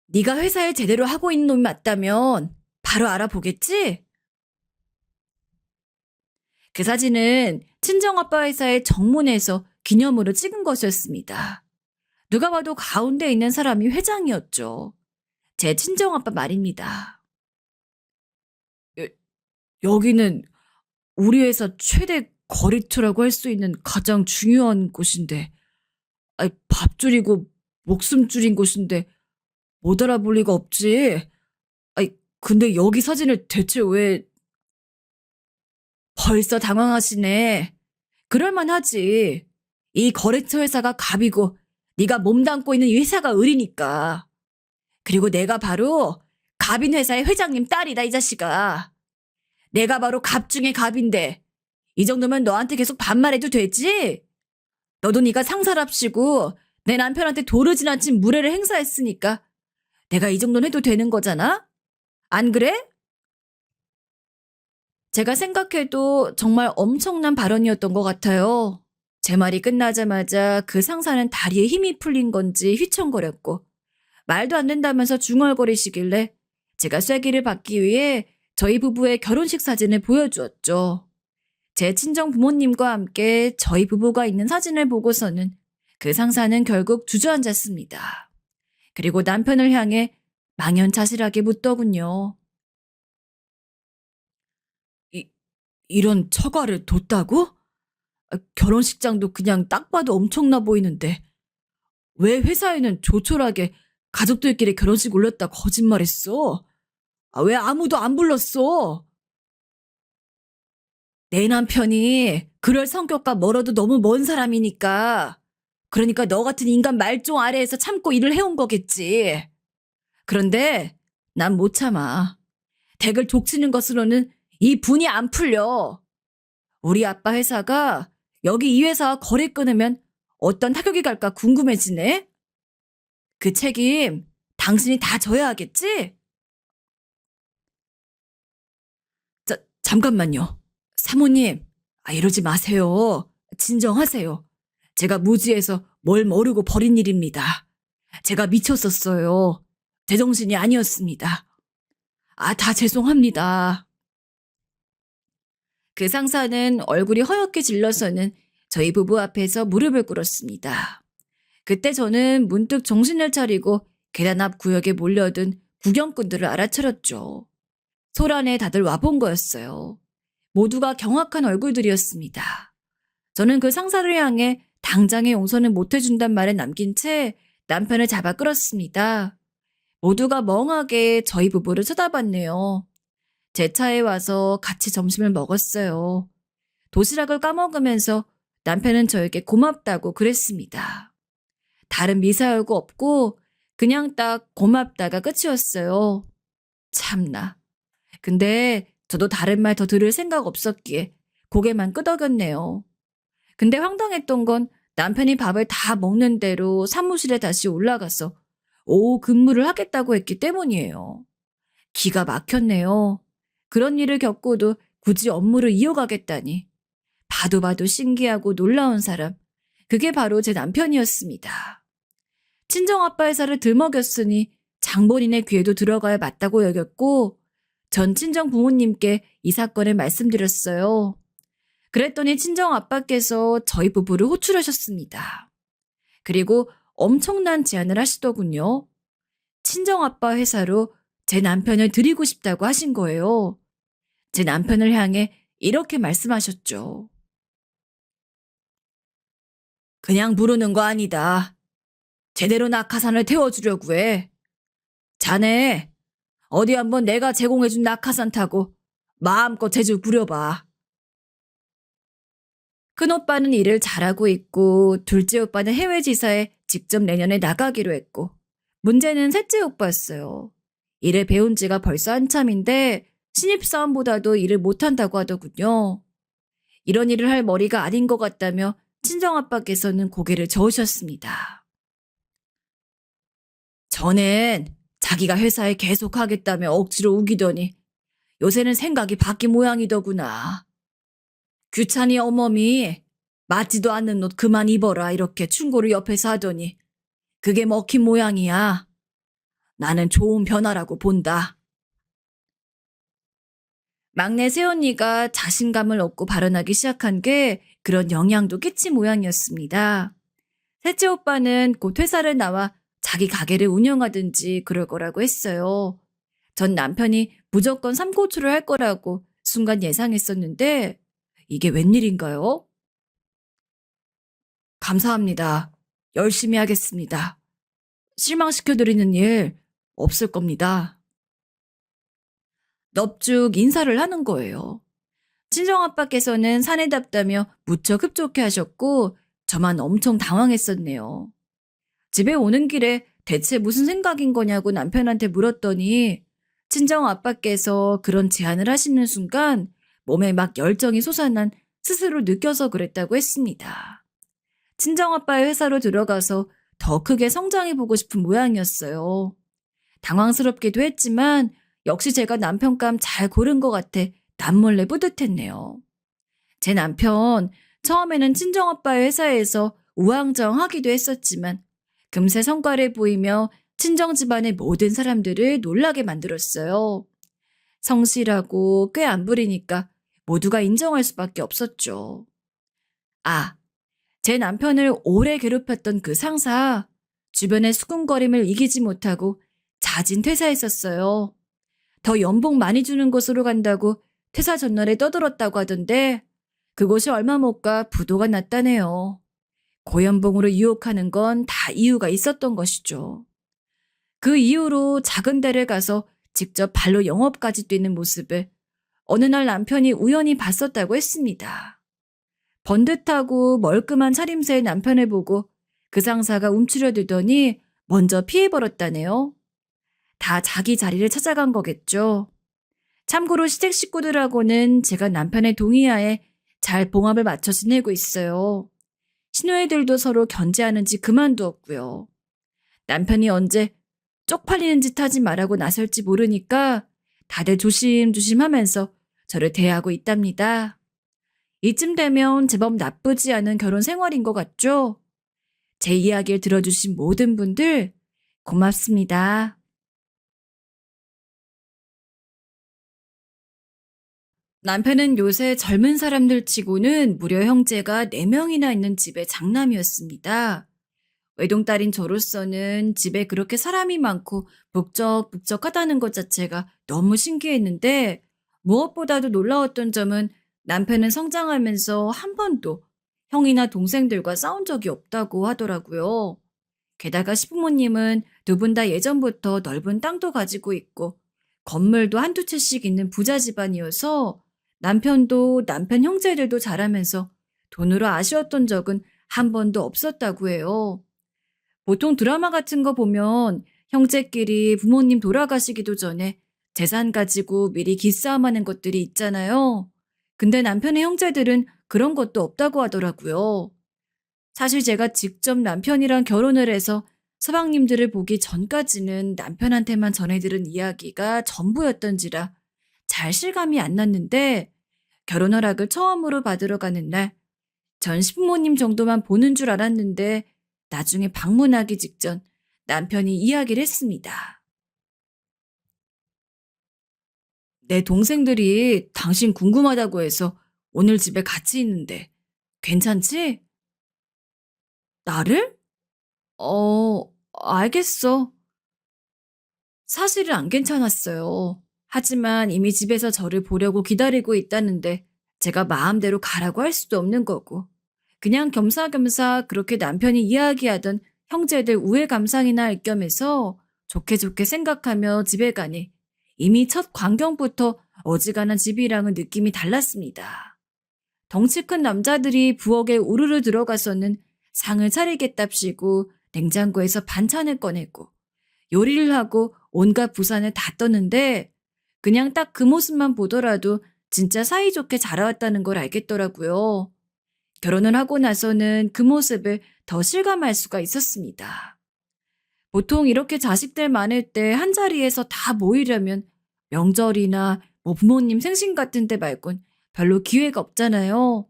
네가 회사에 제대로 하고 있는 놈이 맞다면 바로 알아보겠지? 그 사진은 친정아빠 회사의 정문에서 기념으로 찍은 것이었습니다. 누가 봐도 가운데 있는 사람이 회장이었죠. 제 친정아빠 말입니다. 여기는 우리 회사 최대 거리투라고 할 수 있는 가장 중요한 곳인데, 밥 줄이고 목숨 줄인 곳인데 못 알아볼 리가 없지. 근데 여기 사진을 대체 왜... 벌써 당황하시네. 그럴만하지. 이 거래처 회사가 갑이고 네가 몸담고 있는 이 회사가 을이니까. 그리고 내가 바로 갑인 회사의 회장님 딸이다, 이 자식아. 내가 바로 갑 중에 갑인데 이 정도면 너한테 계속 반말해도 되지? 너도 네가 상사랍시고 내 남편한테 도를 지나친 무례를 행사했으니까 내가 이 정도는 해도 되는 거잖아? 안 그래? 제가 생각해도 정말 엄청난 발언이었던 것 같아요. 제 말이 끝나자마자 그 상사는 다리에 힘이 풀린 건지 휘청거렸고 말도 안 된다면서 중얼거리시길래 제가 쐐기를 받기 위해 저희 부부의 결혼식 사진을 보여주었죠. 제 친정 부모님과 함께 저희 부부가 있는 사진을 보고서는 그 상사는 결국 주저앉았습니다. 그리고 남편을 향해 망연자실하게 묻더군요. 이런 처가를 뒀다고? 결혼식장도 그냥 딱 봐도 엄청나 보이는데 왜 회사에는 조촐하게 가족들끼리 결혼식 올렸다 거짓말했어? 왜 아무도 안 불렀어? 내 남편이 그럴 성격과 멀어도 너무 먼 사람이니까. 그러니까 너 같은 인간 말종 아래에서 참고 일을 해온 거겠지. 그런데 난 못 참아. 댁을 족치는 것으로는 이 분이 안 풀려. 우리 아빠 회사가 여기 이 회사와 거래 끊으면 어떤 타격이 갈까 궁금해지네. 그 책임 당신이 다 져야 하겠지? 잠깐만요. 사모님, 이러지 마세요. 진정하세요. 제가 무지해서 뭘 모르고 버린 일입니다. 제가 미쳤었어요. 제정신이 아니었습니다. 다 죄송합니다. 그 상사는 얼굴이 허옇게 질러서는 저희 부부 앞에서 무릎을 꿇었습니다. 그때 저는 문득 정신을 차리고 계단 앞 구역에 몰려든 구경꾼들을 알아차렸죠. 소란에 다들 와본 거였어요. 모두가 경악한 얼굴들이었습니다. 저는 그 상사를 향해 당장의 용서는 못해준단 말을 남긴 채 남편을 잡아 끌었습니다. 모두가 멍하게 저희 부부를 쳐다봤네요. 제 차에 와서 같이 점심을 먹었어요. 도시락을 까먹으면서 남편은 저에게 고맙다고 그랬습니다. 다른 미사여구 없고 그냥 딱 고맙다가 끝이었어요. 참나. 근데 저도 다른 말 더 들을 생각 없었기에 고개만 끄덕였네요. 근데 황당했던 건 남편이 밥을 다 먹는 대로 사무실에 다시 올라가서 오후 근무를 하겠다고 했기 때문이에요. 기가 막혔네요. 그런 일을 겪고도 굳이 업무를 이어가겠다니. 봐도 봐도 신기하고 놀라운 사람. 그게 바로 제 남편이었습니다. 친정아빠 회사를 들먹였으니 장본인의 귀에도 들어가야 맞다고 여겼고 전 친정 부모님께 이 사건을 말씀드렸어요. 그랬더니 친정아빠께서 저희 부부를 호출하셨습니다. 그리고 엄청난 제안을 하시더군요. 친정아빠 회사로 제 남편을 드리고 싶다고 하신 거예요. 제 남편을 향해 이렇게 말씀하셨죠. 그냥 부르는 거 아니다. 제대로 낙하산을 태워주려고 해. 자네, 어디 한번 내가 제공해준 낙하산 타고 마음껏 재주 부려봐. 큰오빠는 일을 잘하고 있고 둘째 오빠는 해외 지사에 직접 내년에 나가기로 했고 문제는 셋째 오빠였어요. 일을 배운 지가 벌써 한참인데 신입사원보다도 일을 못한다고 하더군요. 이런 일을 할 머리가 아닌 것 같다며 친정아빠께서는 고개를 저으셨습니다. 전엔 자기가 회사에 계속 하겠다며 억지로 우기더니 요새는 생각이 바뀐 모양이더구나. 규찬이 어머니 맞지도 않는 옷 그만 입어라 이렇게 충고를 옆에서 하더니 그게 먹힌 모양이야. 나는 좋은 변화라고 본다. 막내 새언니가 자신감을 얻고 발언하기 시작한 게 그런 영향도 끼친 모양이었습니다. 셋째 오빠는 곧 회사를 나와 자기 가게를 운영하든지 그럴 거라고 했어요. 전 남편이 무조건 삼고초를 할 거라고 순간 예상했었는데 이게 웬일인가요? 감사합니다. 열심히 하겠습니다. 실망시켜드리는 일 없을 겁니다. 넙죽 인사를 하는 거예요. 친정아빠께서는 사내답다며 무척 흡족해 하셨고 저만 엄청 당황했었네요. 집에 오는 길에 대체 무슨 생각인 거냐고 남편한테 물었더니 친정아빠께서 그런 제안을 하시는 순간 몸에 막 열정이 솟아난 스스로 느껴서 그랬다고 했습니다. 친정아빠의 회사로 들어가서 더 크게 성장해보고 싶은 모양이었어요. 당황스럽기도 했지만 역시 제가 남편감 잘 고른 것 같아 남몰래 뿌듯했네요. 제 남편 처음에는 친정아빠의 회사에서 우왕좌왕하기도 했었지만 금세 성과를 보이며 친정 집안의 모든 사람들을 놀라게 만들었어요. 성실하고 꽤 안 부리니까 모두가 인정할 수밖에 없었죠. 아, 제 남편을 오래 괴롭혔던 그 상사, 주변의 수군거림을 이기지 못하고 자진 퇴사했었어요. 더 연봉 많이 주는 곳으로 간다고 퇴사 전날에 떠들었다고 하던데 그곳이 얼마 못 가 부도가 났다네요. 고연봉으로 유혹하는 건 다 이유가 있었던 것이죠. 그 이후로 작은 데를 가서 직접 발로 영업까지 뛰는 모습을 어느 날 남편이 우연히 봤었다고 했습니다. 번듯하고 멀끔한 차림새의 남편을 보고 그 상사가 움츠려들더니 먼저 피해버렸다네요. 다 자기 자리를 찾아간 거겠죠. 참고로 시댁 식구들하고는 제가 남편의 동의하에 잘 봉합을 맞춰 지내고 있어요. 시누이들도 서로 견제하는지 그만두었고요. 남편이 언제 쪽팔리는 짓 하지 말라고 나설지 모르니까 다들 조심조심 하면서 저를 대하고 있답니다. 이쯤 되면 제법 나쁘지 않은 결혼 생활인 것 같죠? 제 이야기를 들어주신 모든 분들 고맙습니다. 남편은 요새 젊은 사람들 치고는 무려 형제가 4명이나 있는 집의 장남이었습니다. 외동딸인 저로서는 집에 그렇게 사람이 많고 북적북적하다는 것 자체가 너무 신기했는데 무엇보다도 놀라웠던 점은 남편은 성장하면서 한 번도 형이나 동생들과 싸운 적이 없다고 하더라고요. 게다가 시부모님은 두 분 다 예전부터 넓은 땅도 가지고 있고 건물도 한두 채씩 있는 부자 집안이어서 남편도 남편 형제들도 잘하면서 돈으로 아쉬웠던 적은 한 번도 없었다고 해요. 보통 드라마 같은 거 보면 형제끼리 부모님 돌아가시기도 전에 재산 가지고 미리 기싸움하는 것들이 있잖아요. 근데 남편의 형제들은 그런 것도 없다고 하더라고요. 사실 제가 직접 남편이랑 결혼을 해서 서방님들을 보기 전까지는 남편한테만 전해들은 이야기가 전부였던지라 잘 실감이 안 났는데 결혼 허락을 처음으로 받으러 가는 날 전 시부모님 정도만 보는 줄 알았는데 나중에 방문하기 직전 남편이 이야기를 했습니다. 내 동생들이 당신 궁금하다고 해서 오늘 집에 같이 있는데 괜찮지? 나를? 알겠어. 사실은 안 괜찮았어요. 하지만 이미 집에서 저를 보려고 기다리고 있다는데 제가 마음대로 가라고 할 수도 없는 거고. 그냥 겸사겸사 그렇게 남편이 이야기하던 형제들 우애 감상이나 할 겸해서 좋게 좋게 생각하며 집에 가니 이미 첫 광경부터 어지간한 집이랑은 느낌이 달랐습니다. 덩치 큰 남자들이 부엌에 우르르 들어가서는 상을 차리겠답시고 냉장고에서 반찬을 꺼내고 요리를 하고 온갖 부산을 다 떴는데 그냥 딱 그 모습만 보더라도 진짜 사이좋게 자라왔다는 걸 알겠더라고요. 결혼을 하고 나서는 그 모습을 더 실감할 수가 있었습니다. 보통 이렇게 자식들 많을 때 한자리에서 다 모이려면 명절이나 부모님 생신 같은 때 말곤 별로 기회가 없잖아요.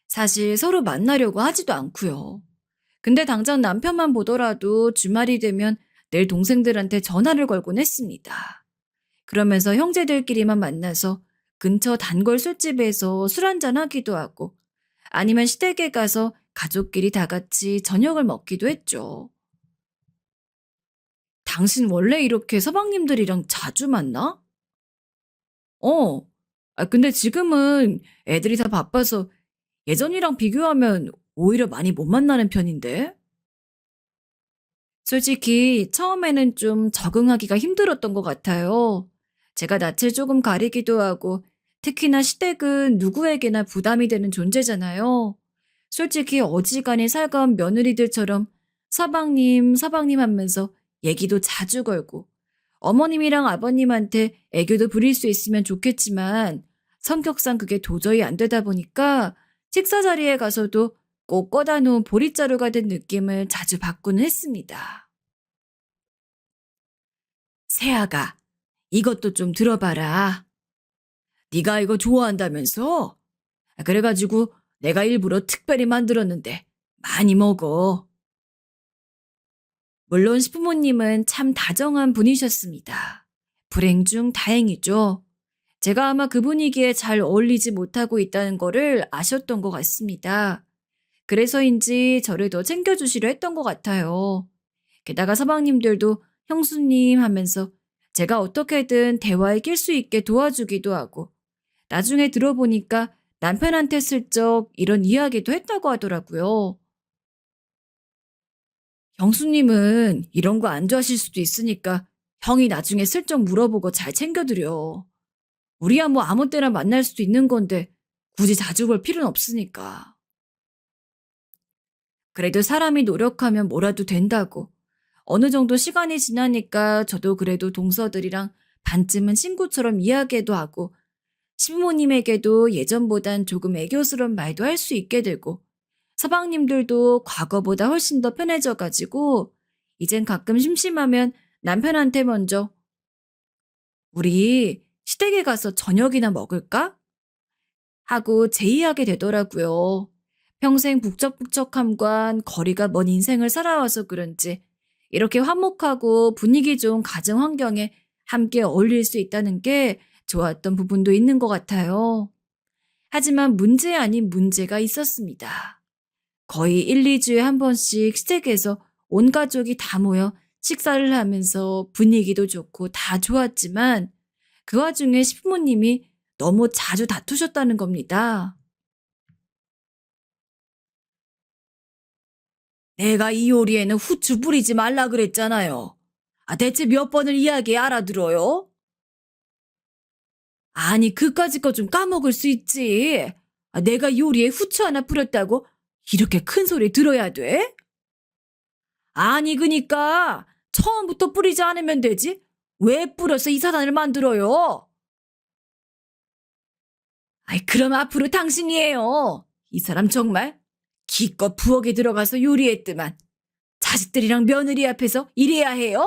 사실 서로 만나려고 하지도 않고요. 근데 당장 남편만 보더라도 주말이 되면 내 동생들한테 전화를 걸곤 했습니다. 그러면서 형제들끼리만 만나서 근처 단골 술집에서 술 한잔 하기도 하고 아니면 시댁에 가서 가족끼리 다 같이 저녁을 먹기도 했죠. 당신 원래 이렇게 서방님들이랑 자주 만나? 어. 근데 지금은 애들이 다 바빠서 예전이랑 비교하면 오히려 많이 못 만나는 편인데? 솔직히 처음에는 좀 적응하기가 힘들었던 것 같아요. 제가 낯을 조금 가리기도 하고 특히나 시댁은 누구에게나 부담이 되는 존재잖아요. 솔직히 어지간히 살가운 며느리들처럼 서방님, 서방님 하면서 얘기도 자주 걸고 어머님이랑 아버님한테 애교도 부릴 수 있으면 좋겠지만 성격상 그게 도저히 안 되다 보니까 식사 자리에 가서도 꼭 꺼다 놓은 보릿자루가 된 느낌을 자주 받고는 했습니다. 세아가 이것도 좀 들어봐라. 네가 이거 좋아한다면서? 그래가지고 내가 일부러 특별히 만들었는데 많이 먹어. 물론 시부모님은 참 다정한 분이셨습니다. 불행 중 다행이죠. 제가 아마 그 분위기에 잘 어울리지 못하고 있다는 거를 아셨던 것 같습니다. 그래서인지 저를 더 챙겨주시려 했던 것 같아요. 게다가 서방님들도 형수님 하면서 제가 어떻게든 대화에 낄 수 있게 도와주기도 하고 나중에 들어보니까 남편한테 슬쩍 이런 이야기도 했다고 하더라고요. 형수님은 이런 거 안 좋아하실 수도 있으니까 형이 나중에 슬쩍 물어보고 잘 챙겨드려. 우리야 뭐 아무 때나 만날 수도 있는 건데 굳이 자주 볼 필요는 없으니까. 그래도 사람이 노력하면 뭐라도 된다고. 어느 정도 시간이 지나니까 저도 그래도 동서들이랑 반쯤은 친구처럼 이야기도 하고 시부모님에게도 예전보단 조금 애교스러운 말도 할 수 있게 되고 서방님들도 과거보다 훨씬 더 편해져 가지고 이젠 가끔 심심하면 남편한테 먼저 우리 시댁에 가서 저녁이나 먹을까? 하고 제의하게 되더라고요. 평생 북적북적함과 거리가 먼 인생을 살아와서 그런지 이렇게 화목하고 분위기 좋은 가정 환경에 함께 어울릴 수 있다는 게 좋았던 부분도 있는 것 같아요. 하지만 문제 아닌 문제가 있었습니다. 거의 1, 2주에 한 번씩 시댁에서 온 가족이 다 모여 식사를 하면서 분위기도 좋고 다 좋았지만 그 와중에 시부모님이 너무 자주 다투셨다는 겁니다. 내가 이 요리에는 후추 뿌리지 말라 그랬잖아요. 대체 몇 번을 이야기 알아들어요? 아니, 그까짓 거 좀 까먹을 수 있지. 내가 요리에 후추 하나 뿌렸다고 이렇게 큰 소리 들어야 돼? 아니, 그니까 처음부터 뿌리지 않으면 되지. 왜 뿌려서 이 사단을 만들어요? 아이, 그럼 앞으로 당신이에요. 이 사람 정말 기껏 부엌에 들어가서 요리했더만 자식들이랑 며느리 앞에서 이래야 해요?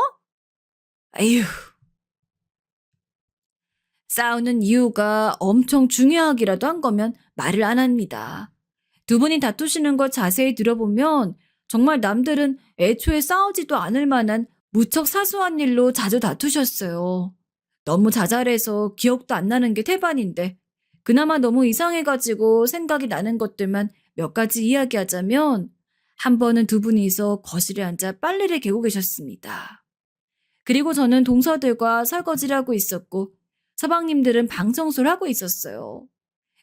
아휴, 싸우는 이유가 엄청 중요하기라도 한 거면 말을 안 합니다. 두 분이 다투시는 걸 자세히 들어보면 정말 남들은 애초에 싸우지도 않을 만한 무척 사소한 일로 자주 다투셨어요. 너무 자잘해서 기억도 안 나는 게 태반인데 그나마 너무 이상해가지고 생각이 나는 것들만 몇 가지 이야기하자면 한 번은 두 분이서 거실에 앉아 빨래를 개고 계셨습니다. 그리고 저는 동서들과 설거지를 하고 있었고 서방님들은 방 청소를 하고 있었어요.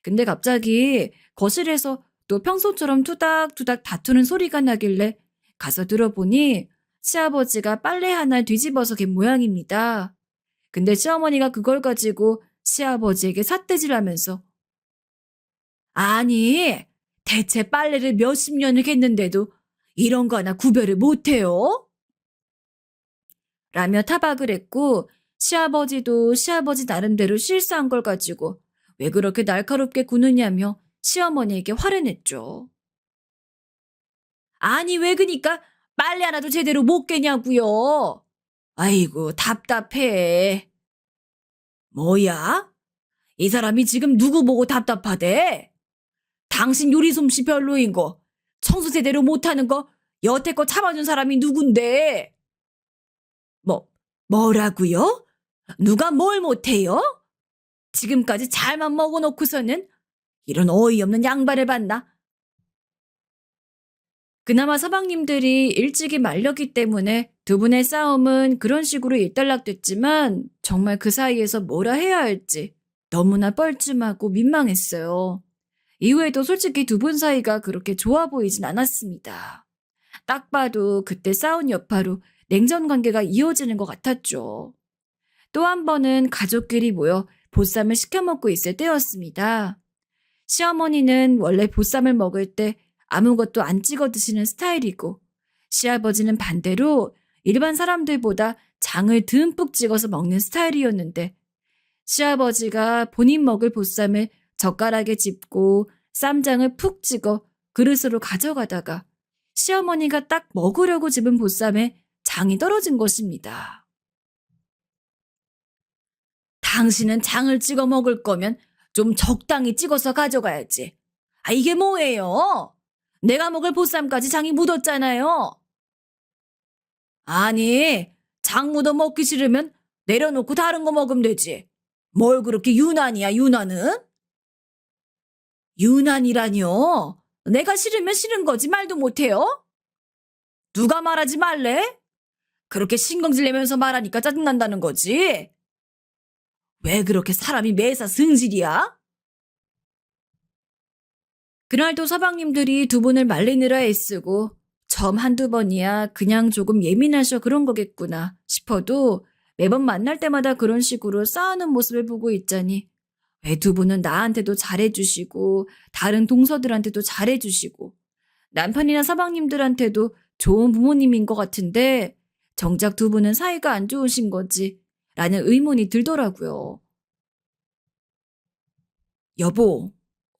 근데 갑자기 거실에서 또 평소처럼 투닥투닥 다투는 소리가 나길래 가서 들어보니 시아버지가 빨래 하나 뒤집어서 갠 모양입니다. 근데 시어머니가 그걸 가지고 시아버지에게 삿대질 하면서 아니, 대체 빨래를 몇십 년을 했는데도 이런 거 하나 구별을 못해요? 라며 타박을 했고 시아버지도 시아버지 나름대로 실수한 걸 가지고 왜 그렇게 날카롭게 구느냐며 시어머니에게 화를 냈죠. 아니 왜 그니까 빨래 하나도 제대로 못 개냐고요. 아이고 답답해. 뭐야? 이 사람이 지금 누구 보고 답답하대? 당신 요리 솜씨 별로인 거, 청소 제대로 못하는 거 여태껏 참아준 사람이 누군데? 뭐, 뭐라고요? 누가 뭘 못해요? 지금까지 잘만 먹어놓고서는 이런 어이없는 양반을 봤나? 그나마 서방님들이 일찍이 말렸기 때문에 두 분의 싸움은 그런 식으로 일단락됐지만 정말 그 사이에서 뭐라 해야 할지 너무나 뻘쭘하고 민망했어요. 이후에도 솔직히 두 분 사이가 그렇게 좋아 보이진 않았습니다. 딱 봐도 그때 싸운 여파로 냉전 관계가 이어지는 것 같았죠. 또 한 번은 가족끼리 모여 보쌈을 시켜 먹고 있을 때였습니다. 시어머니는 원래 보쌈을 먹을 때 아무것도 안 찍어 드시는 스타일이고 시아버지는 반대로 일반 사람들보다 장을 듬뿍 찍어서 먹는 스타일이었는데 시아버지가 본인 먹을 보쌈을 젓가락에 짚고 쌈장을 푹 찍어 그릇으로 가져가다가 시어머니가 딱 먹으려고 집은 보쌈에 장이 떨어진 것입니다. 당신은 장을 찍어 먹을 거면 좀 적당히 찍어서 가져가야지. 아, 이게 뭐예요? 내가 먹을 보쌈까지 장이 묻었잖아요. 아니, 장 묻어 먹기 싫으면 내려놓고 다른 거 먹으면 되지. 뭘 그렇게 유난이야, 유난은? 유난이라뇨? 내가 싫으면 싫은 거지 말도 못해요? 누가 말하지 말래? 그렇게 신경질 내면서 말하니까 짜증난다는 거지. 왜 그렇게 사람이 매사 승질이야? 그날도 서방님들이 두 분을 말리느라 애쓰고 점 한두 번이야 그냥 조금 예민하셔 그런 거겠구나 싶어도 매번 만날 때마다 그런 식으로 싸우는 모습을 보고 있자니 왜 두 분은 나한테도 잘해주시고 다른 동서들한테도 잘해주시고 남편이나 서방님들한테도 좋은 부모님인 것 같은데 정작 두 분은 사이가 안 좋으신 거지 라는 의문이 들더라고요. 여보,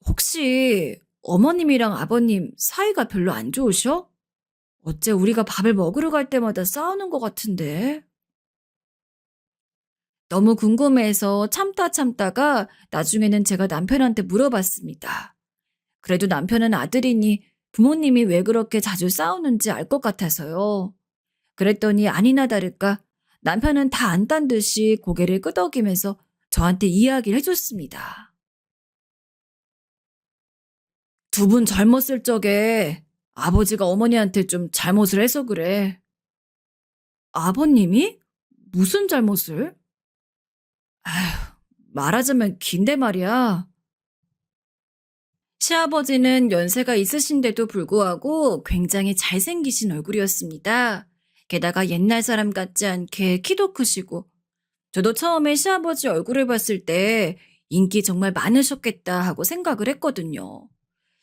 혹시 어머님이랑 아버님 사이가 별로 안 좋으셔? 어째 우리가 밥을 먹으러 갈 때마다 싸우는 것 같은데. 너무 궁금해서 참다가 나중에는 제가 남편한테 물어봤습니다. 그래도 남편은 아들이니 부모님이 왜 그렇게 자주 싸우는지 알 것 같아서요. 그랬더니 아니나 다를까 남편은 다 안단 듯이 고개를 끄덕이면서 저한테 이야기를 해줬습니다. 두 분 젊었을 적에 아버지가 어머니한테 좀 잘못을 해서 그래. 아버님이? 무슨 잘못을? 아휴, 말하자면 긴데 말이야. 시아버지는 연세가 있으신데도 불구하고 굉장히 잘생기신 얼굴이었습니다. 게다가 옛날 사람 같지 않게 키도 크시고 저도 처음에 시아버지 얼굴을 봤을 때 인기 정말 많으셨겠다 하고 생각을 했거든요.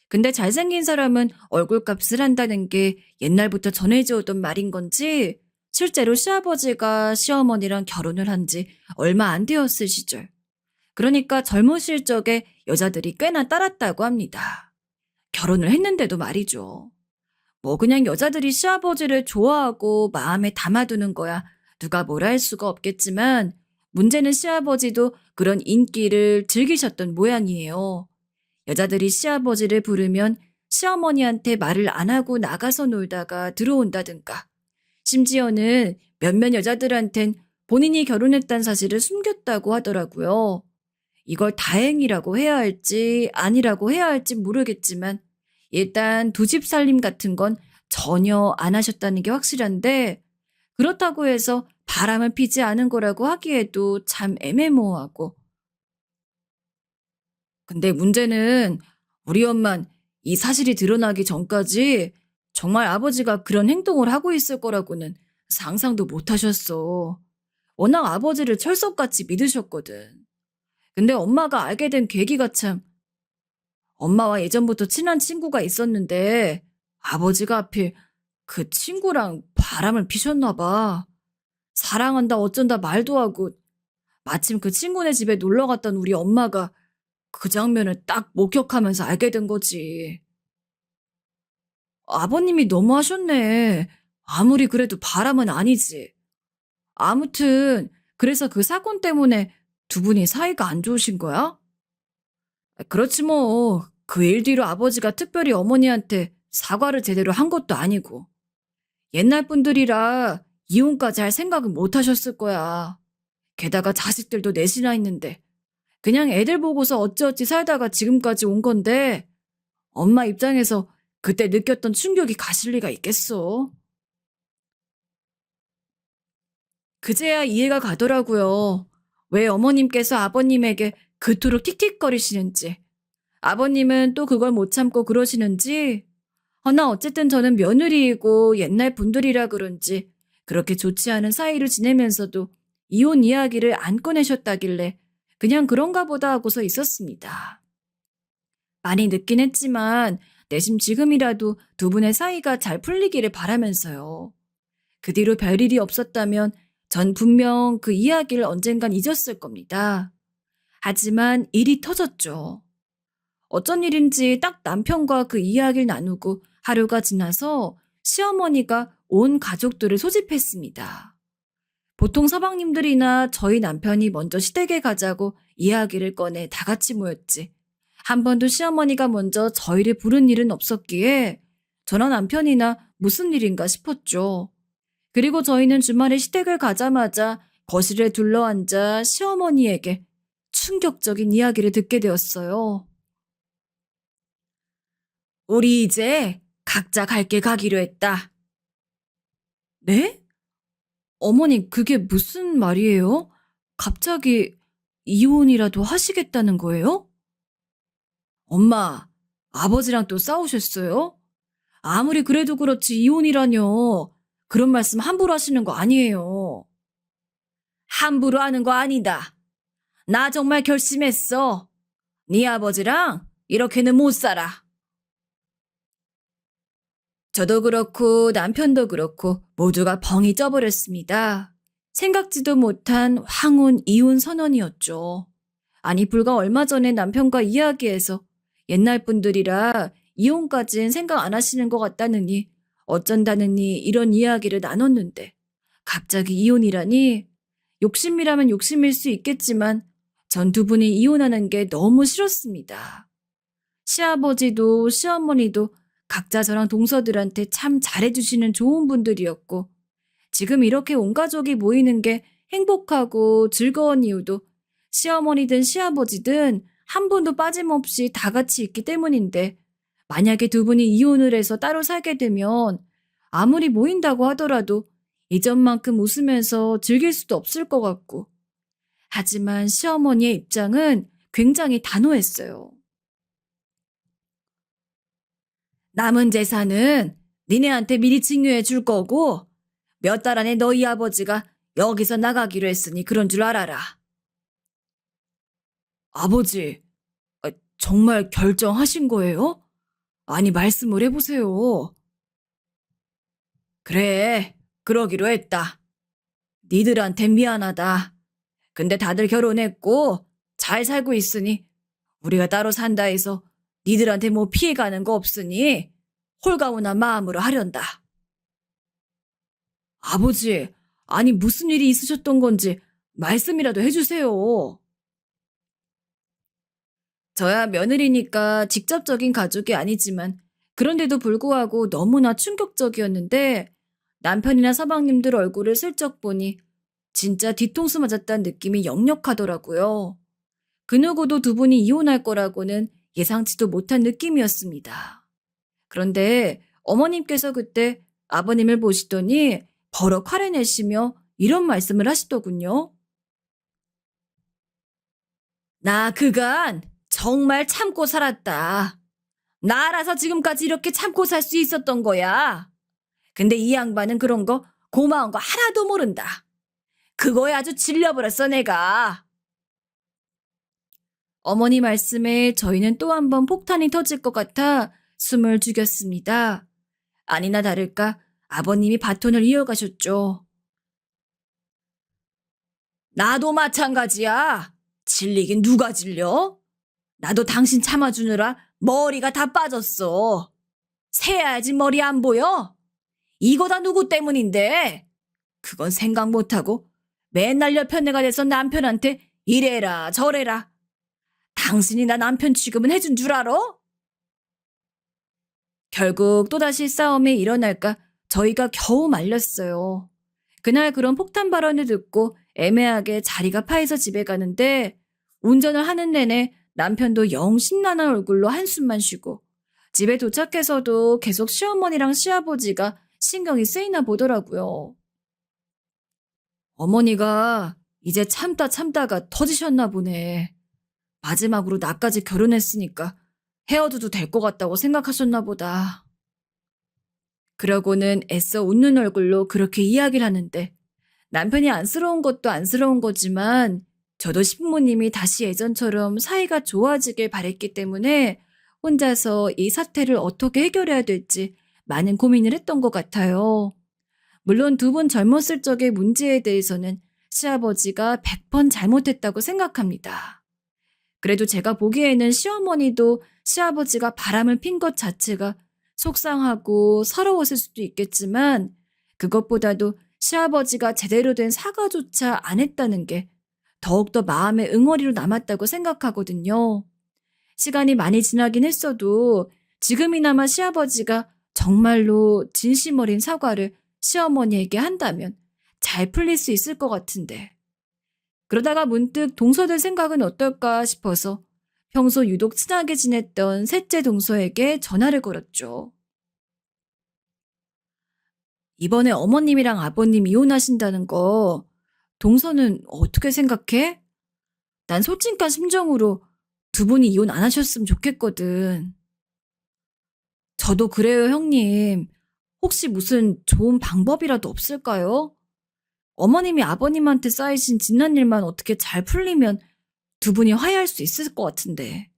근데 잘생긴 사람은 얼굴값을 한다는 게 옛날부터 전해져 오던 말인 건지 실제로 시아버지가 시어머니랑 결혼을 한 지 얼마 안 되었을 시절. 그러니까 젊으실 적에 여자들이 꽤나 따랐다고 합니다. 결혼을 했는데도 말이죠. 뭐 그냥 여자들이 시아버지를 좋아하고 마음에 담아두는 거야 누가 뭐라 할 수가 없겠지만 문제는 시아버지도 그런 인기를 즐기셨던 모양이에요. 여자들이 시아버지를 부르면 시어머니한테 말을 안 하고 나가서 놀다가 들어온다든가 심지어는 몇몇 여자들한텐 본인이 결혼했다는 사실을 숨겼다고 하더라고요. 이걸 다행이라고 해야 할지 아니라고 해야 할지 모르겠지만 일단 두 집 살림 같은 건 전혀 안 하셨다는 게 확실한데 그렇다고 해서 바람을 피지 않은 거라고 하기에도 참 애매모호하고 근데 문제는 우리 엄만 이 사실이 드러나기 전까지 정말 아버지가 그런 행동을 하고 있을 거라고는 상상도 못 하셨어. 워낙 아버지를 철석같이 믿으셨거든. 근데 엄마가 알게 된 계기가 참 엄마와 예전부터 친한 친구가 있었는데 아버지가 하필 그 친구랑 바람을 피셨나 봐. 사랑한다 어쩐다 말도 하고 마침 그 친구네 집에 놀러 갔던 우리 엄마가 그 장면을 딱 목격하면서 알게 된 거지. 아버님이 너무하셨네. 아무리 그래도 바람은 아니지. 아무튼 그래서 그 사건 때문에 두 분이 사이가 안 좋으신 거야? 그렇지 뭐. 그 일 뒤로 아버지가 특별히 어머니한테 사과를 제대로 한 것도 아니고. 옛날 분들이라 이혼까지 할 생각은 못 하셨을 거야. 게다가 자식들도 넷이나 있는데 그냥 애들 보고서 어찌어찌 살다가 지금까지 온 건데 엄마 입장에서 그때 느꼈던 충격이 가실 리가 있겠어. 그제야 이해가 가더라고요. 왜 어머님께서 아버님에게 그토록 틱틱거리시는지. 아버님은 또 그걸 못 참고 그러시는지. 허나 어쨌든 저는 며느리이고 옛날 분들이라 그런지 그렇게 좋지 않은 사이를 지내면서도 이혼 이야기를 안 꺼내셨다길래 그냥 그런가 보다 하고서 있었습니다. 많이 늦긴 했지만 내심 지금이라도 두 분의 사이가 잘 풀리기를 바라면서요. 그 뒤로 별일이 없었다면 전 분명 그 이야기를 언젠간 잊었을 겁니다. 하지만 일이 터졌죠. 어쩐 일인지 딱 남편과 그 이야기를 나누고 하루가 지나서 시어머니가 온 가족들을 소집했습니다. 보통 서방님들이나 저희 남편이 먼저 시댁에 가자고 이야기를 꺼내 다 같이 모였지. 한 번도 시어머니가 먼저 저희를 부른 일은 없었기에 저나 남편이나 무슨 일인가 싶었죠. 그리고 저희는 주말에 시댁을 가자마자 거실에 둘러앉아 시어머니에게 충격적인 이야기를 듣게 되었어요. 우리 이제 각자 갈 길 가기로 했다. 네? 어머니, 그게 무슨 말이에요? 갑자기 이혼이라도 하시겠다는 거예요? 엄마, 아버지랑 또 싸우셨어요? 아무리 그래도 그렇지 이혼이라뇨. 그런 말씀 함부로 하시는 거 아니에요. 함부로 하는 거 아니다. 나 정말 결심했어. 네 아버지랑 이렇게는 못 살아. 저도 그렇고 남편도 그렇고 모두가 벙이 쪄버렸습니다. 생각지도 못한 황혼 이혼 선언이었죠. 아니 불과 얼마 전에 남편과 이야기해서 옛날 분들이라 이혼까진 생각 안 하시는 것 같다느니 어쩐다느니 이런 이야기를 나눴는데 갑자기 이혼이라니 욕심이라면 욕심일 수 있겠지만 전 두 분이 이혼하는 게 너무 싫었습니다. 시아버지도 시어머니도 각자 저랑 동서들한테 참 잘해주시는 좋은 분들이었고 지금 이렇게 온 가족이 모이는 게 행복하고 즐거운 이유도 시어머니든 시아버지든 한 분도 빠짐없이 다 같이 있기 때문인데 만약에 두 분이 이혼을 해서 따로 살게 되면 아무리 모인다고 하더라도 이전만큼 웃으면서 즐길 수도 없을 것 같고 하지만 시어머니의 입장은 굉장히 단호했어요. 남은 재산은 니네한테 미리 증여해 줄 거고 몇 달 안에 너희 아버지가 여기서 나가기로 했으니 그런 줄 알아라. 아버지, 정말 결정하신 거예요? 아니 말씀을 해보세요. 그래, 그러기로 했다. 니들한텐 미안하다. 근데 다들 결혼했고 잘 살고 있으니 우리가 따로 산다 해서 니들한테 뭐 피해가는 거 없으니 홀가분한 마음으로 하련다. 아버지, 아니 무슨 일이 있으셨던 건지 말씀이라도 해주세요. 저야 며느리니까 직접적인 가족이 아니지만 그런데도 불구하고 너무나 충격적이었는데 남편이나 서방님들 얼굴을 슬쩍 보니 진짜 뒤통수 맞았다는 느낌이 역력하더라고요. 그 누구도 두 분이 이혼할 거라고는 예상치도 못한 느낌이었습니다. 그런데 어머님께서 그때 아버님을 보시더니 버럭 화를 내시며 이런 말씀을 하시더군요. 나 그간 정말 참고 살았다. 나 알아서 지금까지 이렇게 참고 살 수 있었던 거야. 근데 이 양반은 그런 거 고마운 거 하나도 모른다. 그거에 아주 질려버렸어 내가. 어머니 말씀에 저희는 또 한 번 폭탄이 터질 것 같아 숨을 죽였습니다. 아니나 다를까 아버님이 바톤을 이어가셨죠. 나도 마찬가지야. 질리긴 누가 질려? 나도 당신 참아주느라 머리가 다 빠졌어. 새야지 머리 안 보여? 이거 다 누구 때문인데? 그건 생각 못하고 맨날 옆편애가 돼서 남편한테 이래라 저래라. 당신이 나 남편 취급은 해준 줄 알아? 결국 또다시 싸움이 일어날까 저희가 겨우 말렸어요. 그날 그런 폭탄 발언을 듣고 애매하게 자리가 파해서 집에 가는데 운전을 하는 내내 남편도 영 심란한 얼굴로 한숨만 쉬고 집에 도착해서도 계속 시어머니랑 시아버지가 신경이 쓰이나 보더라고요. 어머니가 이제 참다가 터지셨나 보네. 마지막으로 나까지 결혼했으니까 헤어져도 될 것 같다고 생각하셨나 보다. 그러고는 애써 웃는 얼굴로 그렇게 이야기를 하는데 남편이 안쓰러운 것도 안쓰러운 거지만 저도 신부님이 다시 예전처럼 사이가 좋아지길 바랬기 때문에 혼자서 이 사태를 어떻게 해결해야 될지 많은 고민을 했던 것 같아요. 물론 두 분 젊었을 적의 문제에 대해서는 시아버지가 100번 잘못했다고 생각합니다. 그래도 제가 보기에는 시어머니도 시아버지가 바람을 핀 것 자체가 속상하고 서러웠을 수도 있겠지만 그것보다도 시아버지가 제대로 된 사과조차 안 했다는 게 더욱더 마음의 응어리로 남았다고 생각하거든요. 시간이 많이 지나긴 했어도 지금이나마 시아버지가 정말로 진심 어린 사과를 시어머니에게 한다면 잘 풀릴 수 있을 것 같은데. 그러다가 문득 동서될 생각은 어떨까 싶어서 평소 유독 친하게 지냈던 셋째 동서에게 전화를 걸었죠. 이번에 어머님이랑 아버님 이혼하신다는 거 동서는 어떻게 생각해? 난 솔직한 심정으로 두 분이 이혼 안 하셨으면 좋겠거든. 저도 그래요, 형님. 혹시 무슨 좋은 방법이라도 없을까요? 어머님이 아버님한테 쌓이신 지난 일만 어떻게 잘 풀리면 두 분이 화해할 수 있을 것 같은데.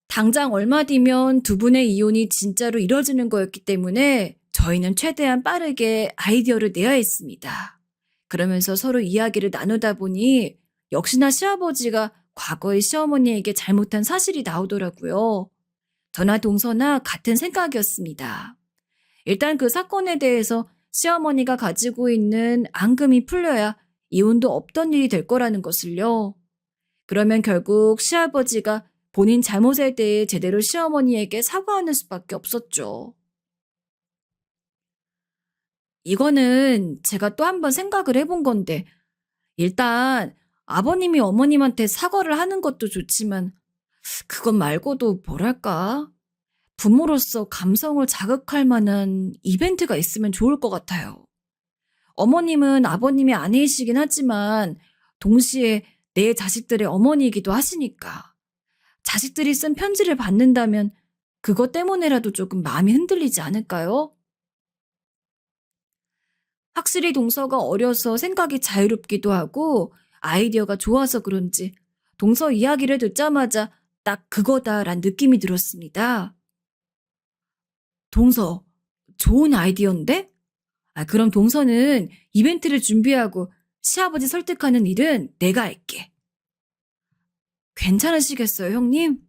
당장 얼마 뒤면 두 분의 이혼이 진짜로 이뤄지는 거였기 때문에 저희는 최대한 빠르게 아이디어를 내야 했습니다. 그러면서 서로 이야기를 나누다 보니 역시나 시아버지가 과거에 시어머니에게 잘못한 사실이 나오더라고요. 저나 동서나 같은 생각이었습니다. 일단 그 사건에 대해서 시어머니가 가지고 있는 앙금이 풀려야 이혼도 없던 일이 될 거라는 것을요. 그러면 결국 시아버지가 본인 잘못에 대해 제대로 시어머니에게 사과하는 수밖에 없었죠. 이거는 제가 또 한 번 생각을 해본 건데 일단 아버님이 어머님한테 사과를 하는 것도 좋지만 그것 말고도 뭐랄까? 부모로서 감성을 자극할 만한 이벤트가 있으면 좋을 것 같아요. 어머님은 아버님이 아내이시긴 하지만 동시에 내 자식들의 어머니이기도 하시니까 자식들이 쓴 편지를 받는다면 그것 때문에라도 조금 마음이 흔들리지 않을까요? 확실히 동서가 어려서 생각이 자유롭기도 하고 아이디어가 좋아서 그런지 동서 이야기를 듣자마자 딱 그거다란 느낌이 들었습니다. 동서, 좋은 아이디어인데? 그럼 동서는 이벤트를 준비하고 시아버지 설득하는 일은 내가 할게. 괜찮으시겠어요, 형님?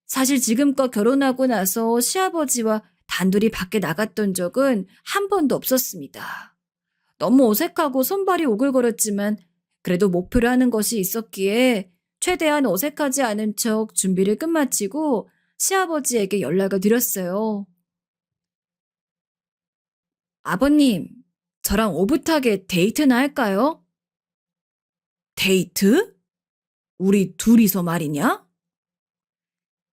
사실 지금껏 결혼하고 나서 시아버지와 단둘이 밖에 나갔던 적은 한 번도 없었습니다. 너무 어색하고 손발이 오글거렸지만 그래도 목표로 하는 것이 있었기에 최대한 어색하지 않은 척 준비를 끝마치고 시아버지에게 연락을 드렸어요. 아버님, 저랑 오붓하게 데이트나 할까요? 데이트? 우리 둘이서 말이냐?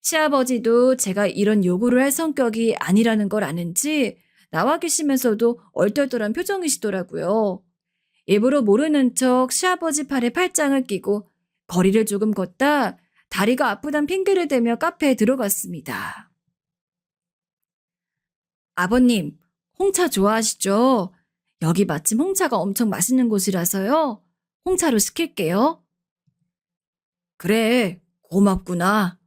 시아버지도 제가 이런 요구를 할 성격이 아니라는 걸 아는지 나와 계시면서도 얼떨떨한 표정이시더라고요. 일부러 모르는 척 시아버지 팔에 팔짱을 끼고 거리를 조금 걷다 다리가 아프단 핑계를 대며 카페에 들어갔습니다. 아버님, 홍차 좋아하시죠? 여기 마침 홍차가 엄청 맛있는 곳이라서요. 홍차로 시킬게요. 그래, 고맙구나.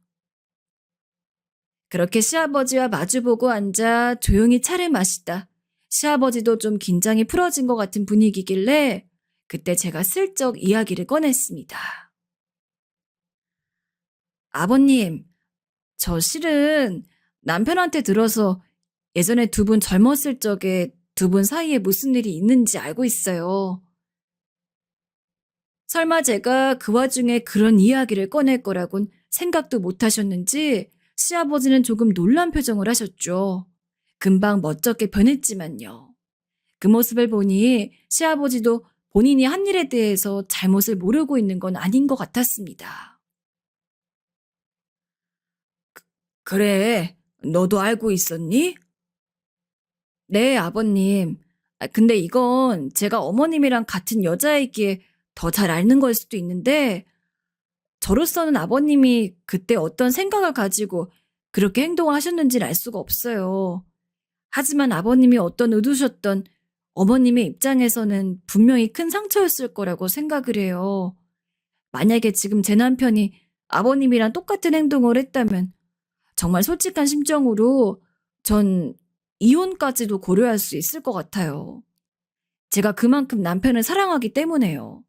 그렇게 시아버지와 마주보고 앉아 조용히 차를 마시다 시아버지도 좀 긴장이 풀어진 것 같은 분위기길래 그때 제가 슬쩍 이야기를 꺼냈습니다. 아버님, 저 실은 남편한테 들어서 예전에 두 분 젊었을 적에 두 분 사이에 무슨 일이 있는지 알고 있어요. 설마 제가 그 와중에 그런 이야기를 꺼낼 거라곤 생각도 못 하셨는지 시아버지는 조금 놀란 표정을 하셨죠. 금방 멋쩍게 변했지만요. 그 모습을 보니 시아버지도 본인이 한 일에 대해서 잘못을 모르고 있는 건 아닌 것 같았습니다. 그래, 너도 알고 있었니? 네, 아버님. 근데 이건 제가 어머님이랑 같은 여자이기에 더 잘 아는 걸 수도 있는데 저로서는 아버님이 그때 어떤 생각을 가지고 그렇게 행동을 하셨는지를 알 수가 없어요. 하지만 아버님이 어떤 의도셨던 어머님의 입장에서는 분명히 큰 상처였을 거라고 생각을 해요. 만약에 지금 제 남편이 아버님이랑 똑같은 행동을 했다면 정말 솔직한 심정으로 전 이혼까지도 고려할 수 있을 것 같아요. 제가 그만큼 남편을 사랑하기 때문에요.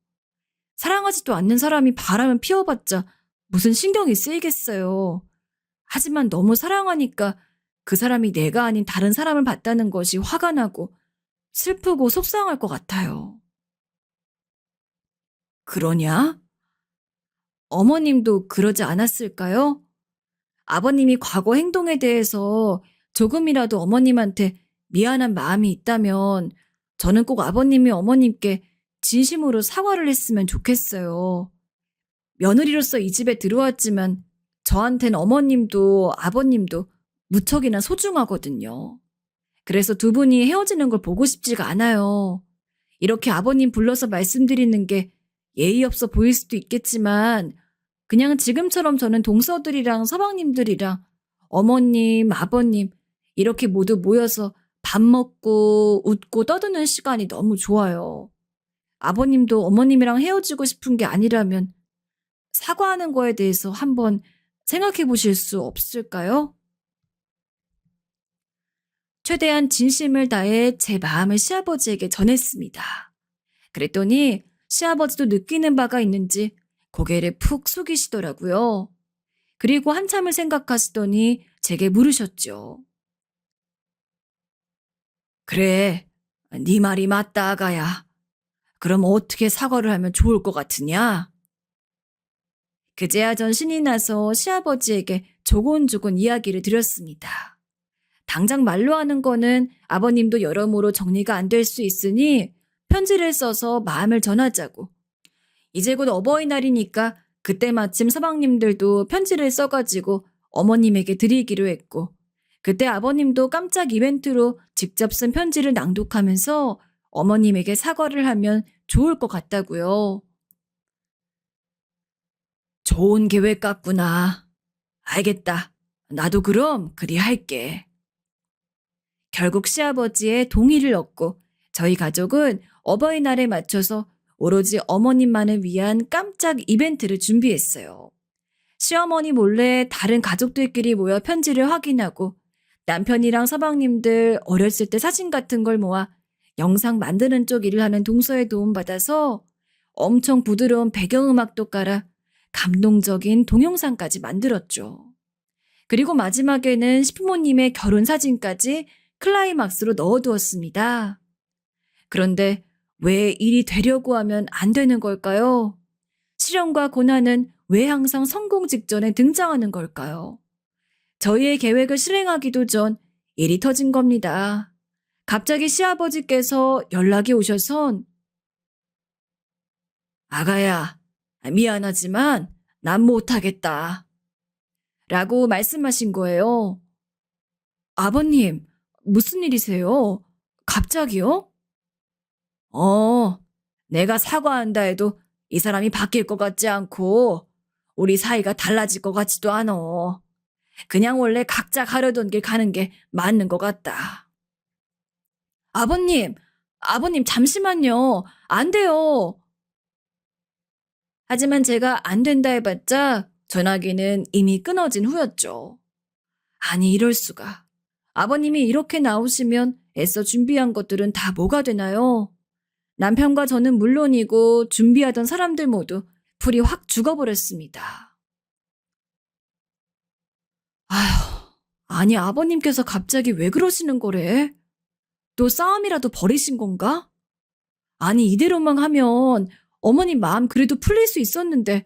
사랑하지도 않는 사람이 바람을 피워봤자 무슨 신경이 쓰이겠어요. 하지만 너무 사랑하니까 그 사람이 내가 아닌 다른 사람을 봤다는 것이 화가 나고 슬프고 속상할 것 같아요. 그러냐? 어머님도 그러지 않았을까요? 아버님이 과거 행동에 대해서 조금이라도 어머님한테 미안한 마음이 있다면 저는 꼭 아버님이 어머님께 진심으로 사과를 했으면 좋겠어요. 며느리로서 이 집에 들어왔지만 저한텐 어머님도 아버님도 무척이나 소중하거든요. 그래서 두 분이 헤어지는 걸 보고 싶지가 않아요. 이렇게 아버님 불러서 말씀드리는 게 예의 없어 보일 수도 있겠지만 그냥 지금처럼 저는 동서들이랑 서방님들이랑 어머님, 아버님 이렇게 모두 모여서 밥 먹고 웃고 떠드는 시간이 너무 좋아요. 아버님도 어머님이랑 헤어지고 싶은 게 아니라면 사과하는 거에 대해서 한번 생각해 보실 수 없을까요? 최대한 진심을 다해 제 마음을 시아버지에게 전했습니다. 그랬더니 시아버지도 느끼는 바가 있는지 고개를 푹 숙이시더라고요. 그리고 한참을 생각하시더니 제게 물으셨죠. 그래, 네 말이 맞다, 아가야. 그럼 어떻게 사과를 하면 좋을 것 같으냐? 그제야 전 신이 나서 시아버지에게 조곤조곤 이야기를 드렸습니다. 당장 말로 하는 거는 아버님도 여러모로 정리가 안 될 수 있으니 편지를 써서 마음을 전하자고. 이제 곧 어버이날이니까 그때 마침 서방님들도 편지를 써가지고 어머님에게 드리기로 했고 그때 아버님도 깜짝 이벤트로 직접 쓴 편지를 낭독하면서 어머님에게 사과를 하면 좋을 것 같다고요. 좋은 계획 같구나. 알겠다. 나도 그럼 그리 할게. 결국 시아버지의 동의를 얻고 저희 가족은 어버이날에 맞춰서 오로지 어머님만을 위한 깜짝 이벤트를 준비했어요. 시어머니 몰래 다른 가족들끼리 모여 편지를 확인하고 남편이랑 서방님들 어렸을 때 사진 같은 걸 모아 영상 만드는 쪽 일을 하는 동서의 도움받아서 엄청 부드러운 배경음악도 깔아 감동적인 동영상까지 만들었죠. 그리고 마지막에는 시부모님의 결혼 사진까지 클라이막스로 넣어두었습니다. 그런데 왜 일이 되려고 하면 안 되는 걸까요? 시련과 고난은 왜 항상 성공 직전에 등장하는 걸까요? 저희의 계획을 실행하기도 전 일이 터진 겁니다. 갑자기 시아버지께서 연락이 오셔선 아가야, 미안하지만 난 못하겠다. 라고 말씀하신 거예요. 아버님, 무슨 일이세요? 갑자기요? 내가 사과한다 해도 이 사람이 바뀔 것 같지 않고 우리 사이가 달라질 것 같지도 않어. 그냥 원래 각자 가려던 길 가는 게 맞는 것 같다. 아버님, 아버님 잠시만요. 안 돼요. 하지만 제가 안 된다 해봤자 전화기는 이미 끊어진 후였죠. 아니 이럴 수가. 아버님이 이렇게 나오시면 애써 준비한 것들은 다 뭐가 되나요? 남편과 저는 물론이고 준비하던 사람들 모두 불이 확 죽어버렸습니다. 아휴, 아니 아버님께서 갑자기 왜 그러시는 거래? 또 싸움이라도 벌이신 건가? 아니 이대로만 하면 어머님 마음 그래도 풀릴 수 있었는데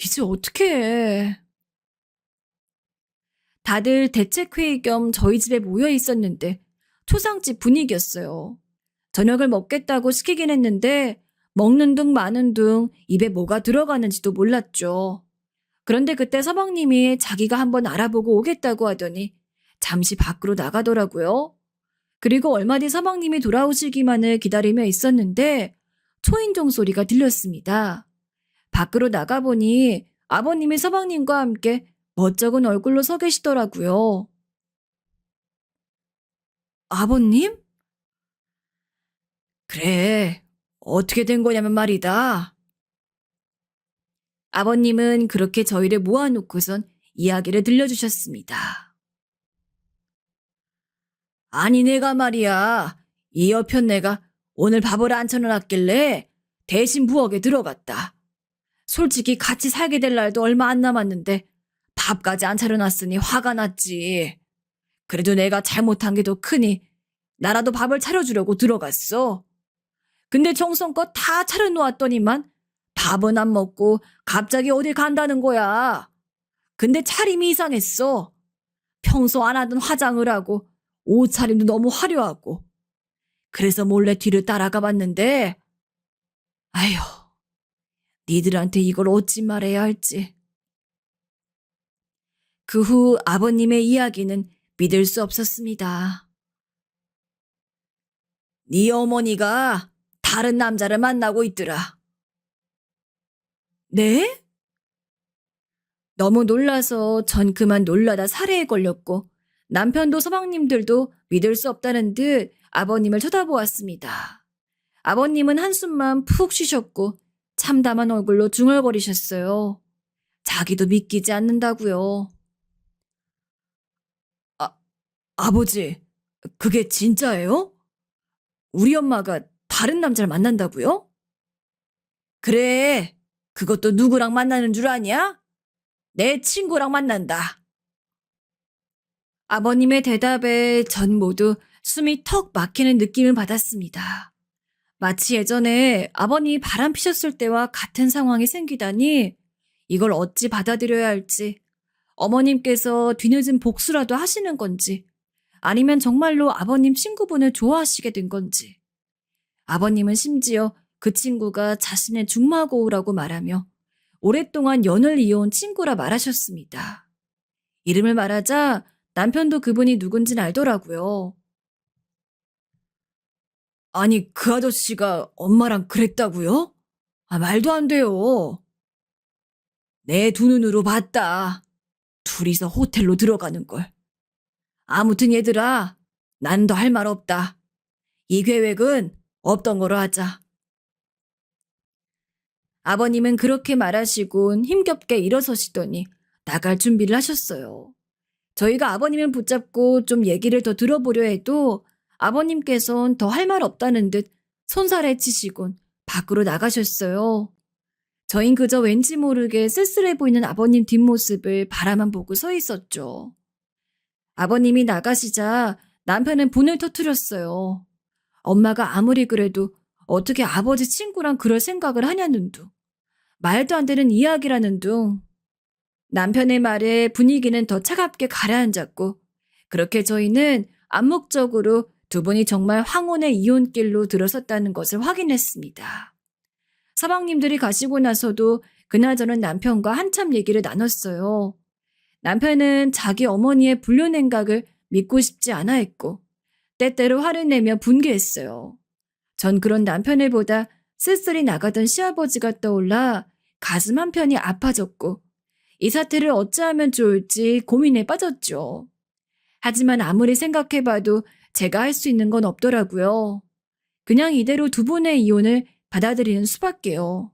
이제 어떻게 해? 다들 대책회의 겸 저희 집에 모여 있었는데 초상집 분위기였어요. 저녁을 먹겠다고 시키긴 했는데 먹는 둥 마는 둥 입에 뭐가 들어가는지도 몰랐죠. 그런데 그때 서방님이 자기가 한번 알아보고 오겠다고 하더니 잠시 밖으로 나가더라고요. 그리고 얼마 뒤 서방님이 돌아오시기만을 기다리며 있었는데 초인종 소리가 들렸습니다. 밖으로 나가보니 아버님이 서방님과 함께 멋쩍은 얼굴로 서 계시더라고요. 아버님? 그래, 어떻게 된 거냐면 말이다. 아버님은 그렇게 저희를 모아놓고선 이야기를 들려주셨습니다. 아니 내가 말이야, 이 여편 내가 오늘 밥을 안 차려놨길래 대신 부엌에 들어갔다. 솔직히 같이 살게 될 날도 얼마 안 남았는데 밥까지 안 차려놨으니 화가 났지. 그래도 내가 잘못한 게 더 크니 나라도 밥을 차려주려고 들어갔어. 근데 정성껏 다 차려놓았더니만 밥은 안 먹고 갑자기 어딜 간다는 거야. 근데 차림이 이상했어. 평소 안 하던 화장을 하고 옷차림도 너무 화려하고. 그래서 몰래 뒤를 따라가 봤는데 아휴, 니들한테 이걸 어찌 말해야 할지. 그 후 아버님의 이야기는 믿을 수 없었습니다. 네 어머니가 다른 남자를 만나고 있더라. 네? 너무 놀라서 전 그만 놀라다 살해에 걸렸고 남편도 서방님들도 믿을 수 없다는 듯 아버님을 쳐다보았습니다. 아버님은 한숨만 푹 쉬셨고 참담한 얼굴로 중얼거리셨어요. 자기도 믿기지 않는다고요. 아, 아버지, 그게 진짜예요? 우리 엄마가 다른 남자를 만난다고요? 그래, 그것도 누구랑 만나는 줄 아냐? 내 친구랑 만난다. 아버님의 대답에 전 모두 숨이 턱 막히는 느낌을 받았습니다. 마치 예전에 아버님이 바람 피셨을 때와 같은 상황이 생기다니 이걸 어찌 받아들여야 할지, 어머님께서 뒤늦은 복수라도 하시는 건지, 아니면 정말로 아버님 친구분을 좋아하시게 된 건지. 아버님은 심지어 그 친구가 자신의 중마고우라고 말하며 오랫동안 연을 이어온 친구라 말하셨습니다. 이름을 말하자 남편도 그분이 누군진 알더라고요. 아니, 그 아저씨가 엄마랑 그랬다고요? 아, 말도 안 돼요. 내 두 눈으로 봤다. 둘이서 호텔로 들어가는 걸. 아무튼 얘들아, 난 더 할 말 없다. 이 계획은 없던 거로 하자. 아버님은 그렇게 말하시곤 힘겹게 일어서시더니 나갈 준비를 하셨어요. 저희가 아버님을 붙잡고 좀 얘기를 더 들어보려 해도 아버님께선 더 할 말 없다는 듯 손살에 치시곤 밖으로 나가셨어요. 저흰 그저 왠지 모르게 쓸쓸해 보이는 아버님 뒷모습을 바라만 보고 서 있었죠. 아버님이 나가시자 남편은 분을 터뜨렸어요. 엄마가 아무리 그래도 어떻게 아버지 친구랑 그럴 생각을 하냐는 둥. 말도 안 되는 이야기라는 둥. 남편의 말에 분위기는 더 차갑게 가라앉았고 그렇게 저희는 암묵적으로 두 분이 정말 황혼의 이혼길로 들어섰다는 것을 확인했습니다. 서방님들이 가시고 나서도 그나저나 남편과 한참 얘기를 나눴어요. 남편은 자기 어머니의 불륜 행각을 믿고 싶지 않아 했고 때때로 화를 내며 분개했어요. 전 그런 남편을 보다 쓸쓸히 나가던 시아버지가 떠올라 가슴 한편이 아파졌고 이 사태를 어찌하면 좋을지 고민에 빠졌죠. 하지만 아무리 생각해봐도 제가 할 수 있는 건 없더라고요. 그냥 이대로 두 분의 이혼을 받아들이는 수밖에요.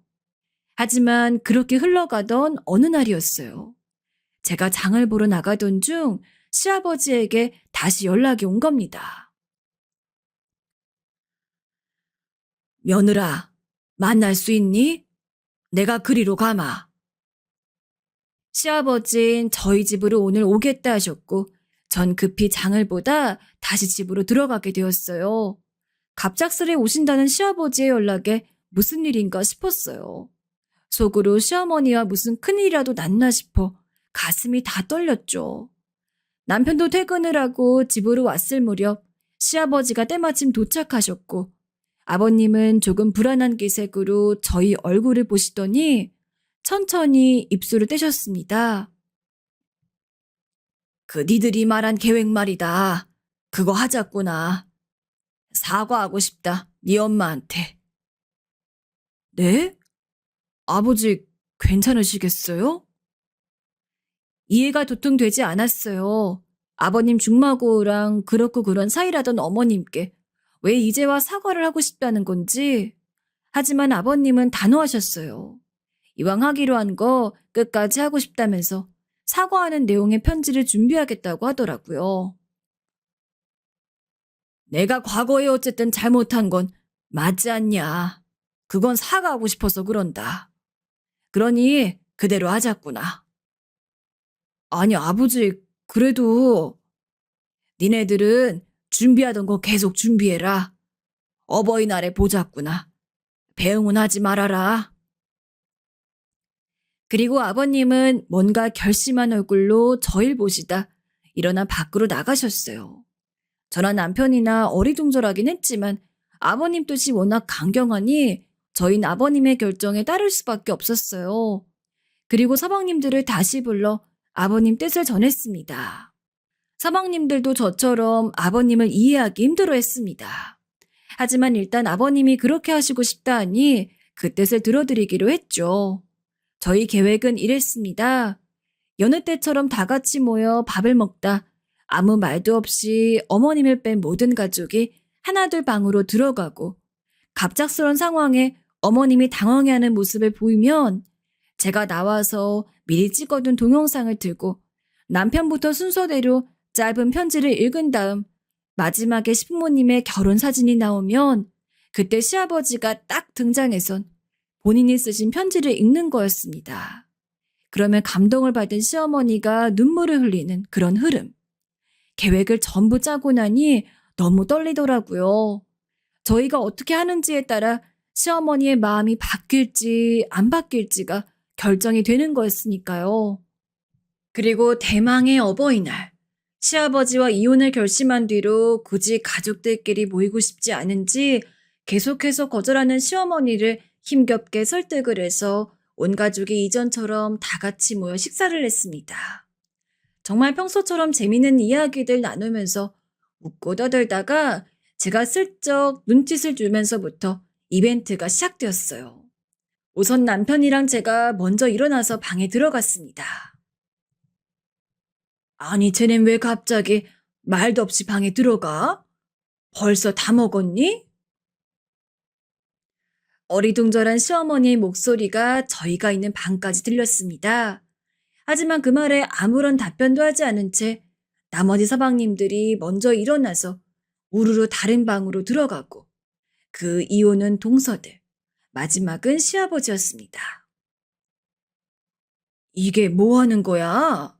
하지만 그렇게 흘러가던 어느 날이었어요. 제가 장을 보러 나가던 중 시아버지에게 다시 연락이 온 겁니다. 며느라, 만날 수 있니? 내가 그리로 가마. 시아버진 저희 집으로 오늘 오겠다 하셨고 전 급히 장을 보다 다시 집으로 들어가게 되었어요. 갑작스레 오신다는 시아버지의 연락에 무슨 일인가 싶었어요. 속으로 시어머니와 무슨 큰일이라도 났나 싶어 가슴이 다 떨렸죠. 남편도 퇴근을 하고 집으로 왔을 무렵 시아버지가 때마침 도착하셨고 아버님은 조금 불안한 기색으로 저희 얼굴을 보시더니 천천히 입술을 떼셨습니다. 그 니들이 말한 계획 말이다. 그거 하자꾸나. 사과하고 싶다. 네 엄마한테. 네? 아버지 괜찮으시겠어요? 이해가 도통 되지 않았어요. 아버님 중마고랑 그렇고 그런 사이라던 어머님께 왜 이제와 사과를 하고 싶다는 건지. 하지만 아버님은 단호하셨어요. 이왕 하기로 한 거 끝까지 하고 싶다면서 사과하는 내용의 편지를 준비하겠다고 하더라고요. 내가 과거에 어쨌든 잘못한 건 맞지 않냐. 그건 사과하고 싶어서 그런다. 그러니 그대로 하자꾸나. 아니 아버지 그래도 니네들은 준비하던 거 계속 준비해라. 어버이날에 보자꾸나. 배웅은 하지 말아라. 그리고 아버님은 뭔가 결심한 얼굴로 저를 보시다 일어나 밖으로 나가셨어요. 저나 남편이나 어리둥절하긴 했지만 아버님 뜻이 워낙 강경하니 저희는 아버님의 결정에 따를 수밖에 없었어요. 그리고 서방님들을 다시 불러 아버님 뜻을 전했습니다. 서방님들도 저처럼 아버님을 이해하기 힘들어했습니다. 하지만 일단 아버님이 그렇게 하시고 싶다 하니 그 뜻을 들어드리기로 했죠. 저희 계획은 이랬습니다. 여느 때처럼 다 같이 모여 밥을 먹다 아무 말도 없이 어머님을 뺀 모든 가족이 하나둘 방으로 들어가고 갑작스런 상황에 어머님이 당황해하는 모습을 보이면 제가 나와서 미리 찍어둔 동영상을 들고 남편부터 순서대로 짧은 편지를 읽은 다음 마지막에 시부모님의 결혼 사진이 나오면 그때 시아버지가 딱 등장해선 본인이 쓰신 편지를 읽는 거였습니다. 그러면 감동을 받은 시어머니가 눈물을 흘리는 그런 흐름. 계획을 전부 짜고 나니 너무 떨리더라고요. 저희가 어떻게 하는지에 따라 시어머니의 마음이 바뀔지 안 바뀔지가 결정이 되는 거였으니까요. 그리고 대망의 어버이날. 시아버지와 이혼을 결심한 뒤로 굳이 가족들끼리 모이고 싶지 않은지 계속해서 거절하는 시어머니를 힘겹게 설득을 해서 온 가족이 이전처럼 다 같이 모여 식사를 했습니다. 정말 평소처럼 재미있는 이야기들 나누면서 웃고 떠들다가 제가 슬쩍 눈짓을 주면서부터 이벤트가 시작되었어요. 우선 남편이랑 제가 먼저 일어나서 방에 들어갔습니다. 아니, 쟤넨 왜 갑자기 말도 없이 방에 들어가? 벌써 다 먹었니? 어리둥절한 시어머니의 목소리가 저희가 있는 방까지 들렸습니다. 하지만 그 말에 아무런 답변도 하지 않은 채 나머지 서방님들이 먼저 일어나서 우르르 다른 방으로 들어가고 그 이후는 동서들, 마지막은 시아버지였습니다. 이게 뭐 하는 거야?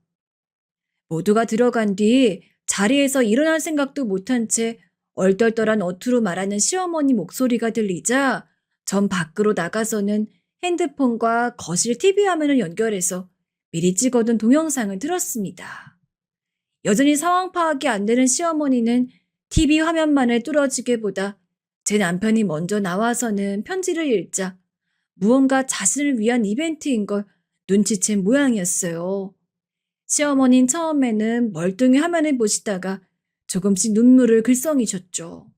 모두가 들어간 뒤 자리에서 일어날 생각도 못한 채 얼떨떨한 어투로 말하는 시어머니 목소리가 들리자 전 밖으로 나가서는 핸드폰과 거실 TV 화면을 연결해서 미리 찍어둔 동영상을 틀었습니다. 여전히 상황 파악이 안 되는 시어머니는 TV 화면만을 뚫어지게 보다 제 남편이 먼저 나와서는 편지를 읽자 무언가 자신을 위한 이벤트인 걸 눈치챈 모양이었어요. 시어머니는 처음에는 멀뚱히 화면을 보시다가 조금씩 눈물을 글썽이셨죠.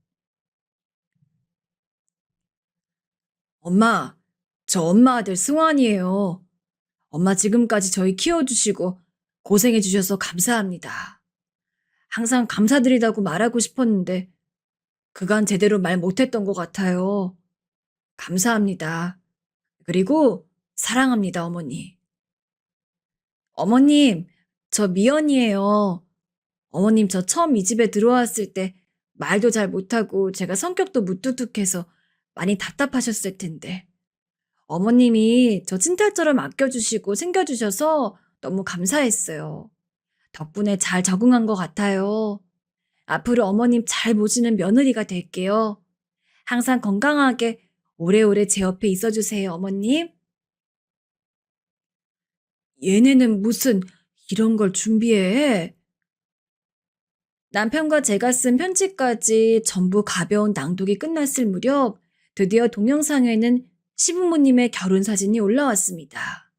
엄마, 저 엄마 아들 승환이에요. 엄마 지금까지 저희 키워주시고 고생해주셔서 감사합니다. 항상 감사드리다고 말하고 싶었는데 그간 제대로 말 못했던 것 같아요. 감사합니다. 그리고 사랑합니다, 어머니. 어머님, 저 미연이에요. 어머님 저 처음 이 집에 들어왔을 때 말도 잘 못하고 제가 성격도 무뚝뚝해서 많이 답답하셨을 텐데 어머님이 저 찐탈처럼 아껴주시고 챙겨주셔서 너무 감사했어요. 덕분에 잘 적응한 것 같아요. 앞으로 어머님 잘 모시는 며느리가 될게요. 항상 건강하게 오래오래 제 옆에 있어주세요, 어머님. 얘네는 무슨 이런 걸 준비해? 남편과 제가 쓴 편지까지 전부 가벼운 낭독이 끝났을 무렵 드디어 동영상에는 시부모님의 결혼 사진이 올라왔습니다.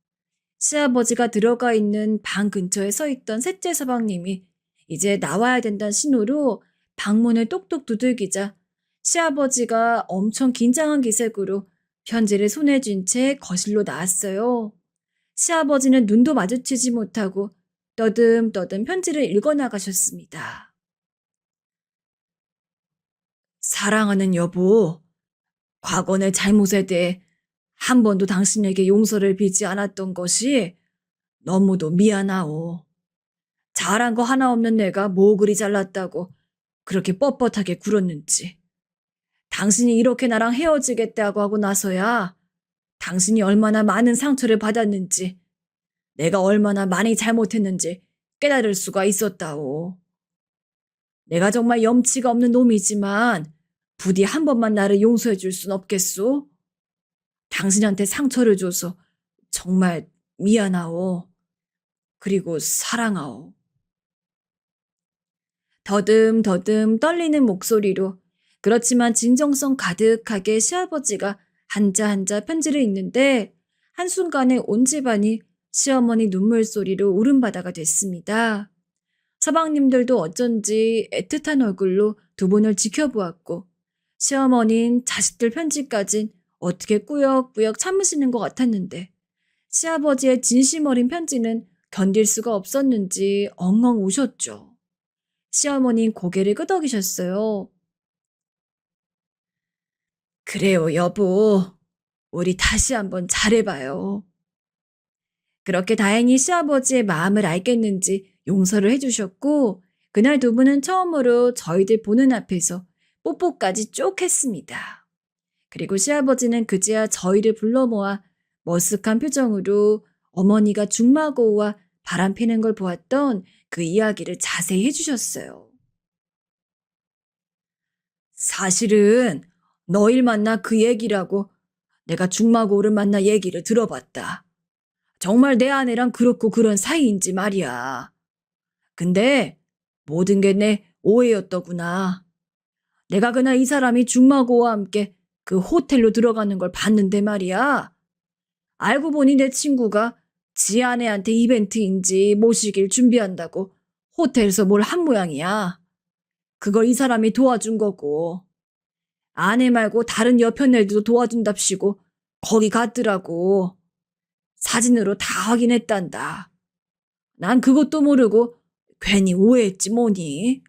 시아버지가 들어가 있는 방 근처에 서 있던 셋째 서방님이 이제 나와야 된다는 신호로 방문을 똑똑 두들기자 시아버지가 엄청 긴장한 기색으로 편지를 손에 쥔 채 거실로 나왔어요. 시아버지는 눈도 마주치지 못하고 떠듬떠듬 편지를 읽어나가셨습니다. 사랑하는 여보, 과거 내 잘못에 대해 한 번도 당신에게 용서를 빌지 않았던 것이 너무도 미안하오. 잘한 거 하나 없는 내가 뭐 그리 잘났다고 그렇게 뻣뻣하게 굴었는지. 당신이 이렇게 나랑 헤어지겠다고 하고 나서야 당신이 얼마나 많은 상처를 받았는지, 내가 얼마나 많이 잘못했는지 깨달을 수가 있었다오. 내가 정말 염치가 없는 놈이지만 부디 한 번만 나를 용서해 줄 순 없겠소? 당신한테 상처를 줘서 정말 미안하오. 그리고 사랑하오. 더듬더듬 떨리는 목소리로 그렇지만 진정성 가득하게 시아버지가 한자 한자 편지를 읽는데 한순간에 온 집안이 시어머니 눈물 소리로 울음바다가 됐습니다. 서방님들도 어쩐지 애틋한 얼굴로 두 분을 지켜보았고 시어머니는 자식들 편지까진 어떻게 꾸역꾸역 참으시는 것 같았는데 시아버지의 진심 어린 편지는 견딜 수가 없었는지 엉엉 우셨죠. 시어머니는 고개를 끄덕이셨어요. 그래요, 여보. 우리 다시 한번 잘해봐요. 그렇게 다행히 시아버지의 마음을 알겠는지 용서를 해주셨고 그날 두 분은 처음으로 저희들 보는 앞에서 뽀뽀까지 쭉 했습니다. 그리고 시아버지는 그제야 저희를 불러 모아 머쓱한 표정으로 어머니가 중마고우와 바람 피는 걸 보았던 그 이야기를 자세히 해주셨어요. 사실은 너일 만나 그 얘기라고 내가 중마고우를 만나 얘기를 들어봤다. 정말 내 아내랑 그렇고 그런 사이인지 말이야. 근데 모든 게 내 오해였더구나. 내가 그날 이 사람이 중마고와 함께 그 호텔로 들어가는 걸 봤는데 말이야. 알고 보니 내 친구가 지 아내한테 이벤트인지 모시길 준비한다고 호텔에서 뭘 한 모양이야. 그걸 이 사람이 도와준 거고. 아내 말고 다른 여편 애들도 도와준답시고 거기 갔더라고. 사진으로 다 확인했단다. 난 그것도 모르고 괜히 오해했지 뭐니.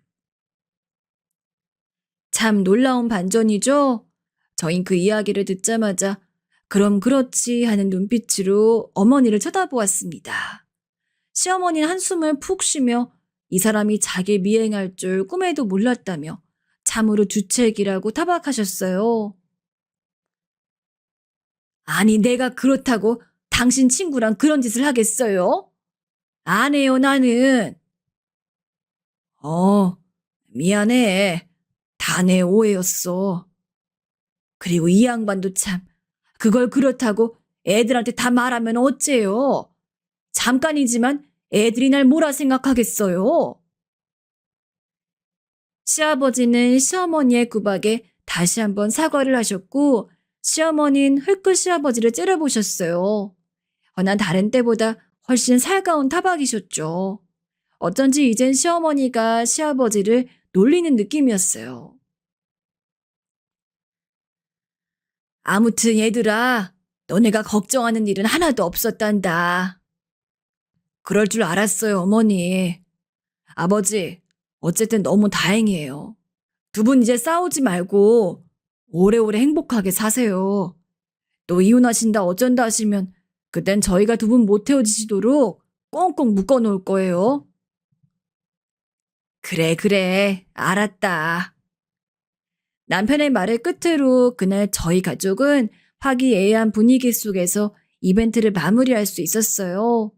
참 놀라운 반전이죠? 저흰 그 이야기를 듣자마자 그럼 그렇지 하는 눈빛으로 어머니를 쳐다보았습니다. 시어머니는 한숨을 푹 쉬며 이 사람이 자기 미행할 줄 꿈에도 몰랐다며 참으로 주책이라고 타박하셨어요. 아니, 내가 그렇다고 당신 친구랑 그런 짓을 하겠어요? 안 해요, 나는. 어, 미안해. 다 내 오해였어. 그리고 이 양반도 참, 그걸 그렇다고 애들한테 다 말하면 어째요? 잠깐이지만 애들이 날 뭐라 생각하겠어요? 시아버지는 시어머니의 구박에 다시 한번 사과를 하셨고, 시어머니는 흘끗 시아버지를 째려보셨어요. 허나 다른 때보다 훨씬 살가운 타박이셨죠. 어쩐지 이젠 시어머니가 시아버지를 놀리는 느낌이었어요. 아무튼 얘들아, 너네가 걱정하는 일은 하나도 없었단다. 그럴 줄 알았어요, 어머니. 아버지, 어쨌든 너무 다행이에요. 두 분 이제 싸우지 말고 오래오래 행복하게 사세요. 또 이혼하신다 어쩐다 하시면 그땐 저희가 두 분 못 헤어지시도록 꽁꽁 묶어 놓을 거예요. 그래, 그래. 알았다. 남편의 말을 끝으로 그날 저희 가족은 화기애애한 분위기 속에서 이벤트를 마무리할 수 있었어요.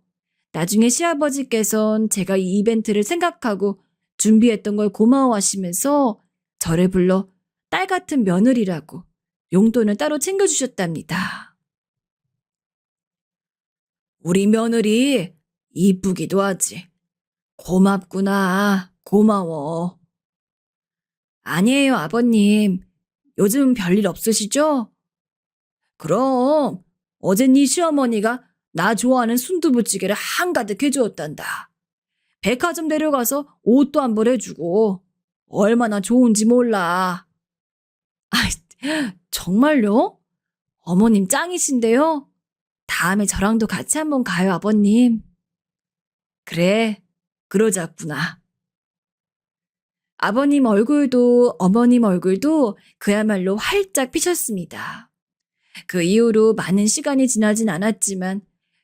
나중에 시아버지께선 제가 이 이벤트를 생각하고 준비했던 걸 고마워하시면서 저를 불러 딸 같은 며느리라고 용돈을 따로 챙겨주셨답니다. 우리 며느리 이쁘기도 하지. 고맙구나. 고마워. 아니에요, 아버님. 요즘 별일 없으시죠? 그럼 어제 네 시어머니가 나 좋아하는 순두부찌개를 한가득 해주었단다. 백화점 데려가서 옷도 한 벌 해주고 얼마나 좋은지 몰라. 아, 정말요? 어머님 짱이신데요? 다음에 저랑도 같이 한번 가요, 아버님. 그래, 그러자꾸나. 아버님 얼굴도 어머님 얼굴도 그야말로 활짝 피셨습니다. 그 이후로 많은 시간이 지나진 않았지만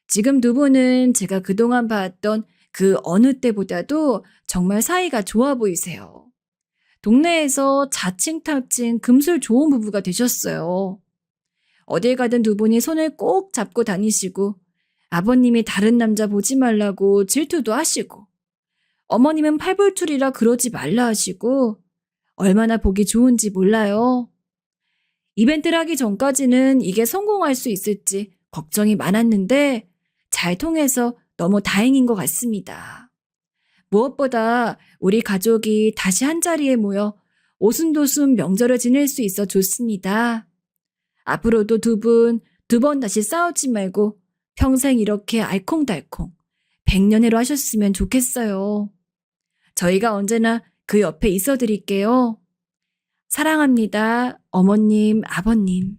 지금 두 분은 제가 그동안 봤던 그 어느 때보다도 정말 사이가 좋아 보이세요. 동네에서 자칭타칭 금술 좋은 부부가 되셨어요. 어딜 가든 두 분이 손을 꼭 잡고 다니시고 아버님이 다른 남자 보지 말라고 질투도 하시고 어머님은 팔불출이라 그러지 말라 하시고 얼마나 보기 좋은지 몰라요. 이벤트를 하기 전까지는 이게 성공할 수 있을지 걱정이 많았는데 잘 통해서 너무 다행인 것 같습니다. 무엇보다 우리 가족이 다시 한자리에 모여 오순도순 명절을 지낼 수 있어 좋습니다. 앞으로도 두 번 다시 싸우지 말고 평생 이렇게 알콩달콩 백년해로 하셨으면 좋겠어요. 저희가 언제나 그 옆에 있어 드릴게요. 사랑합니다. 어머님, 아버님.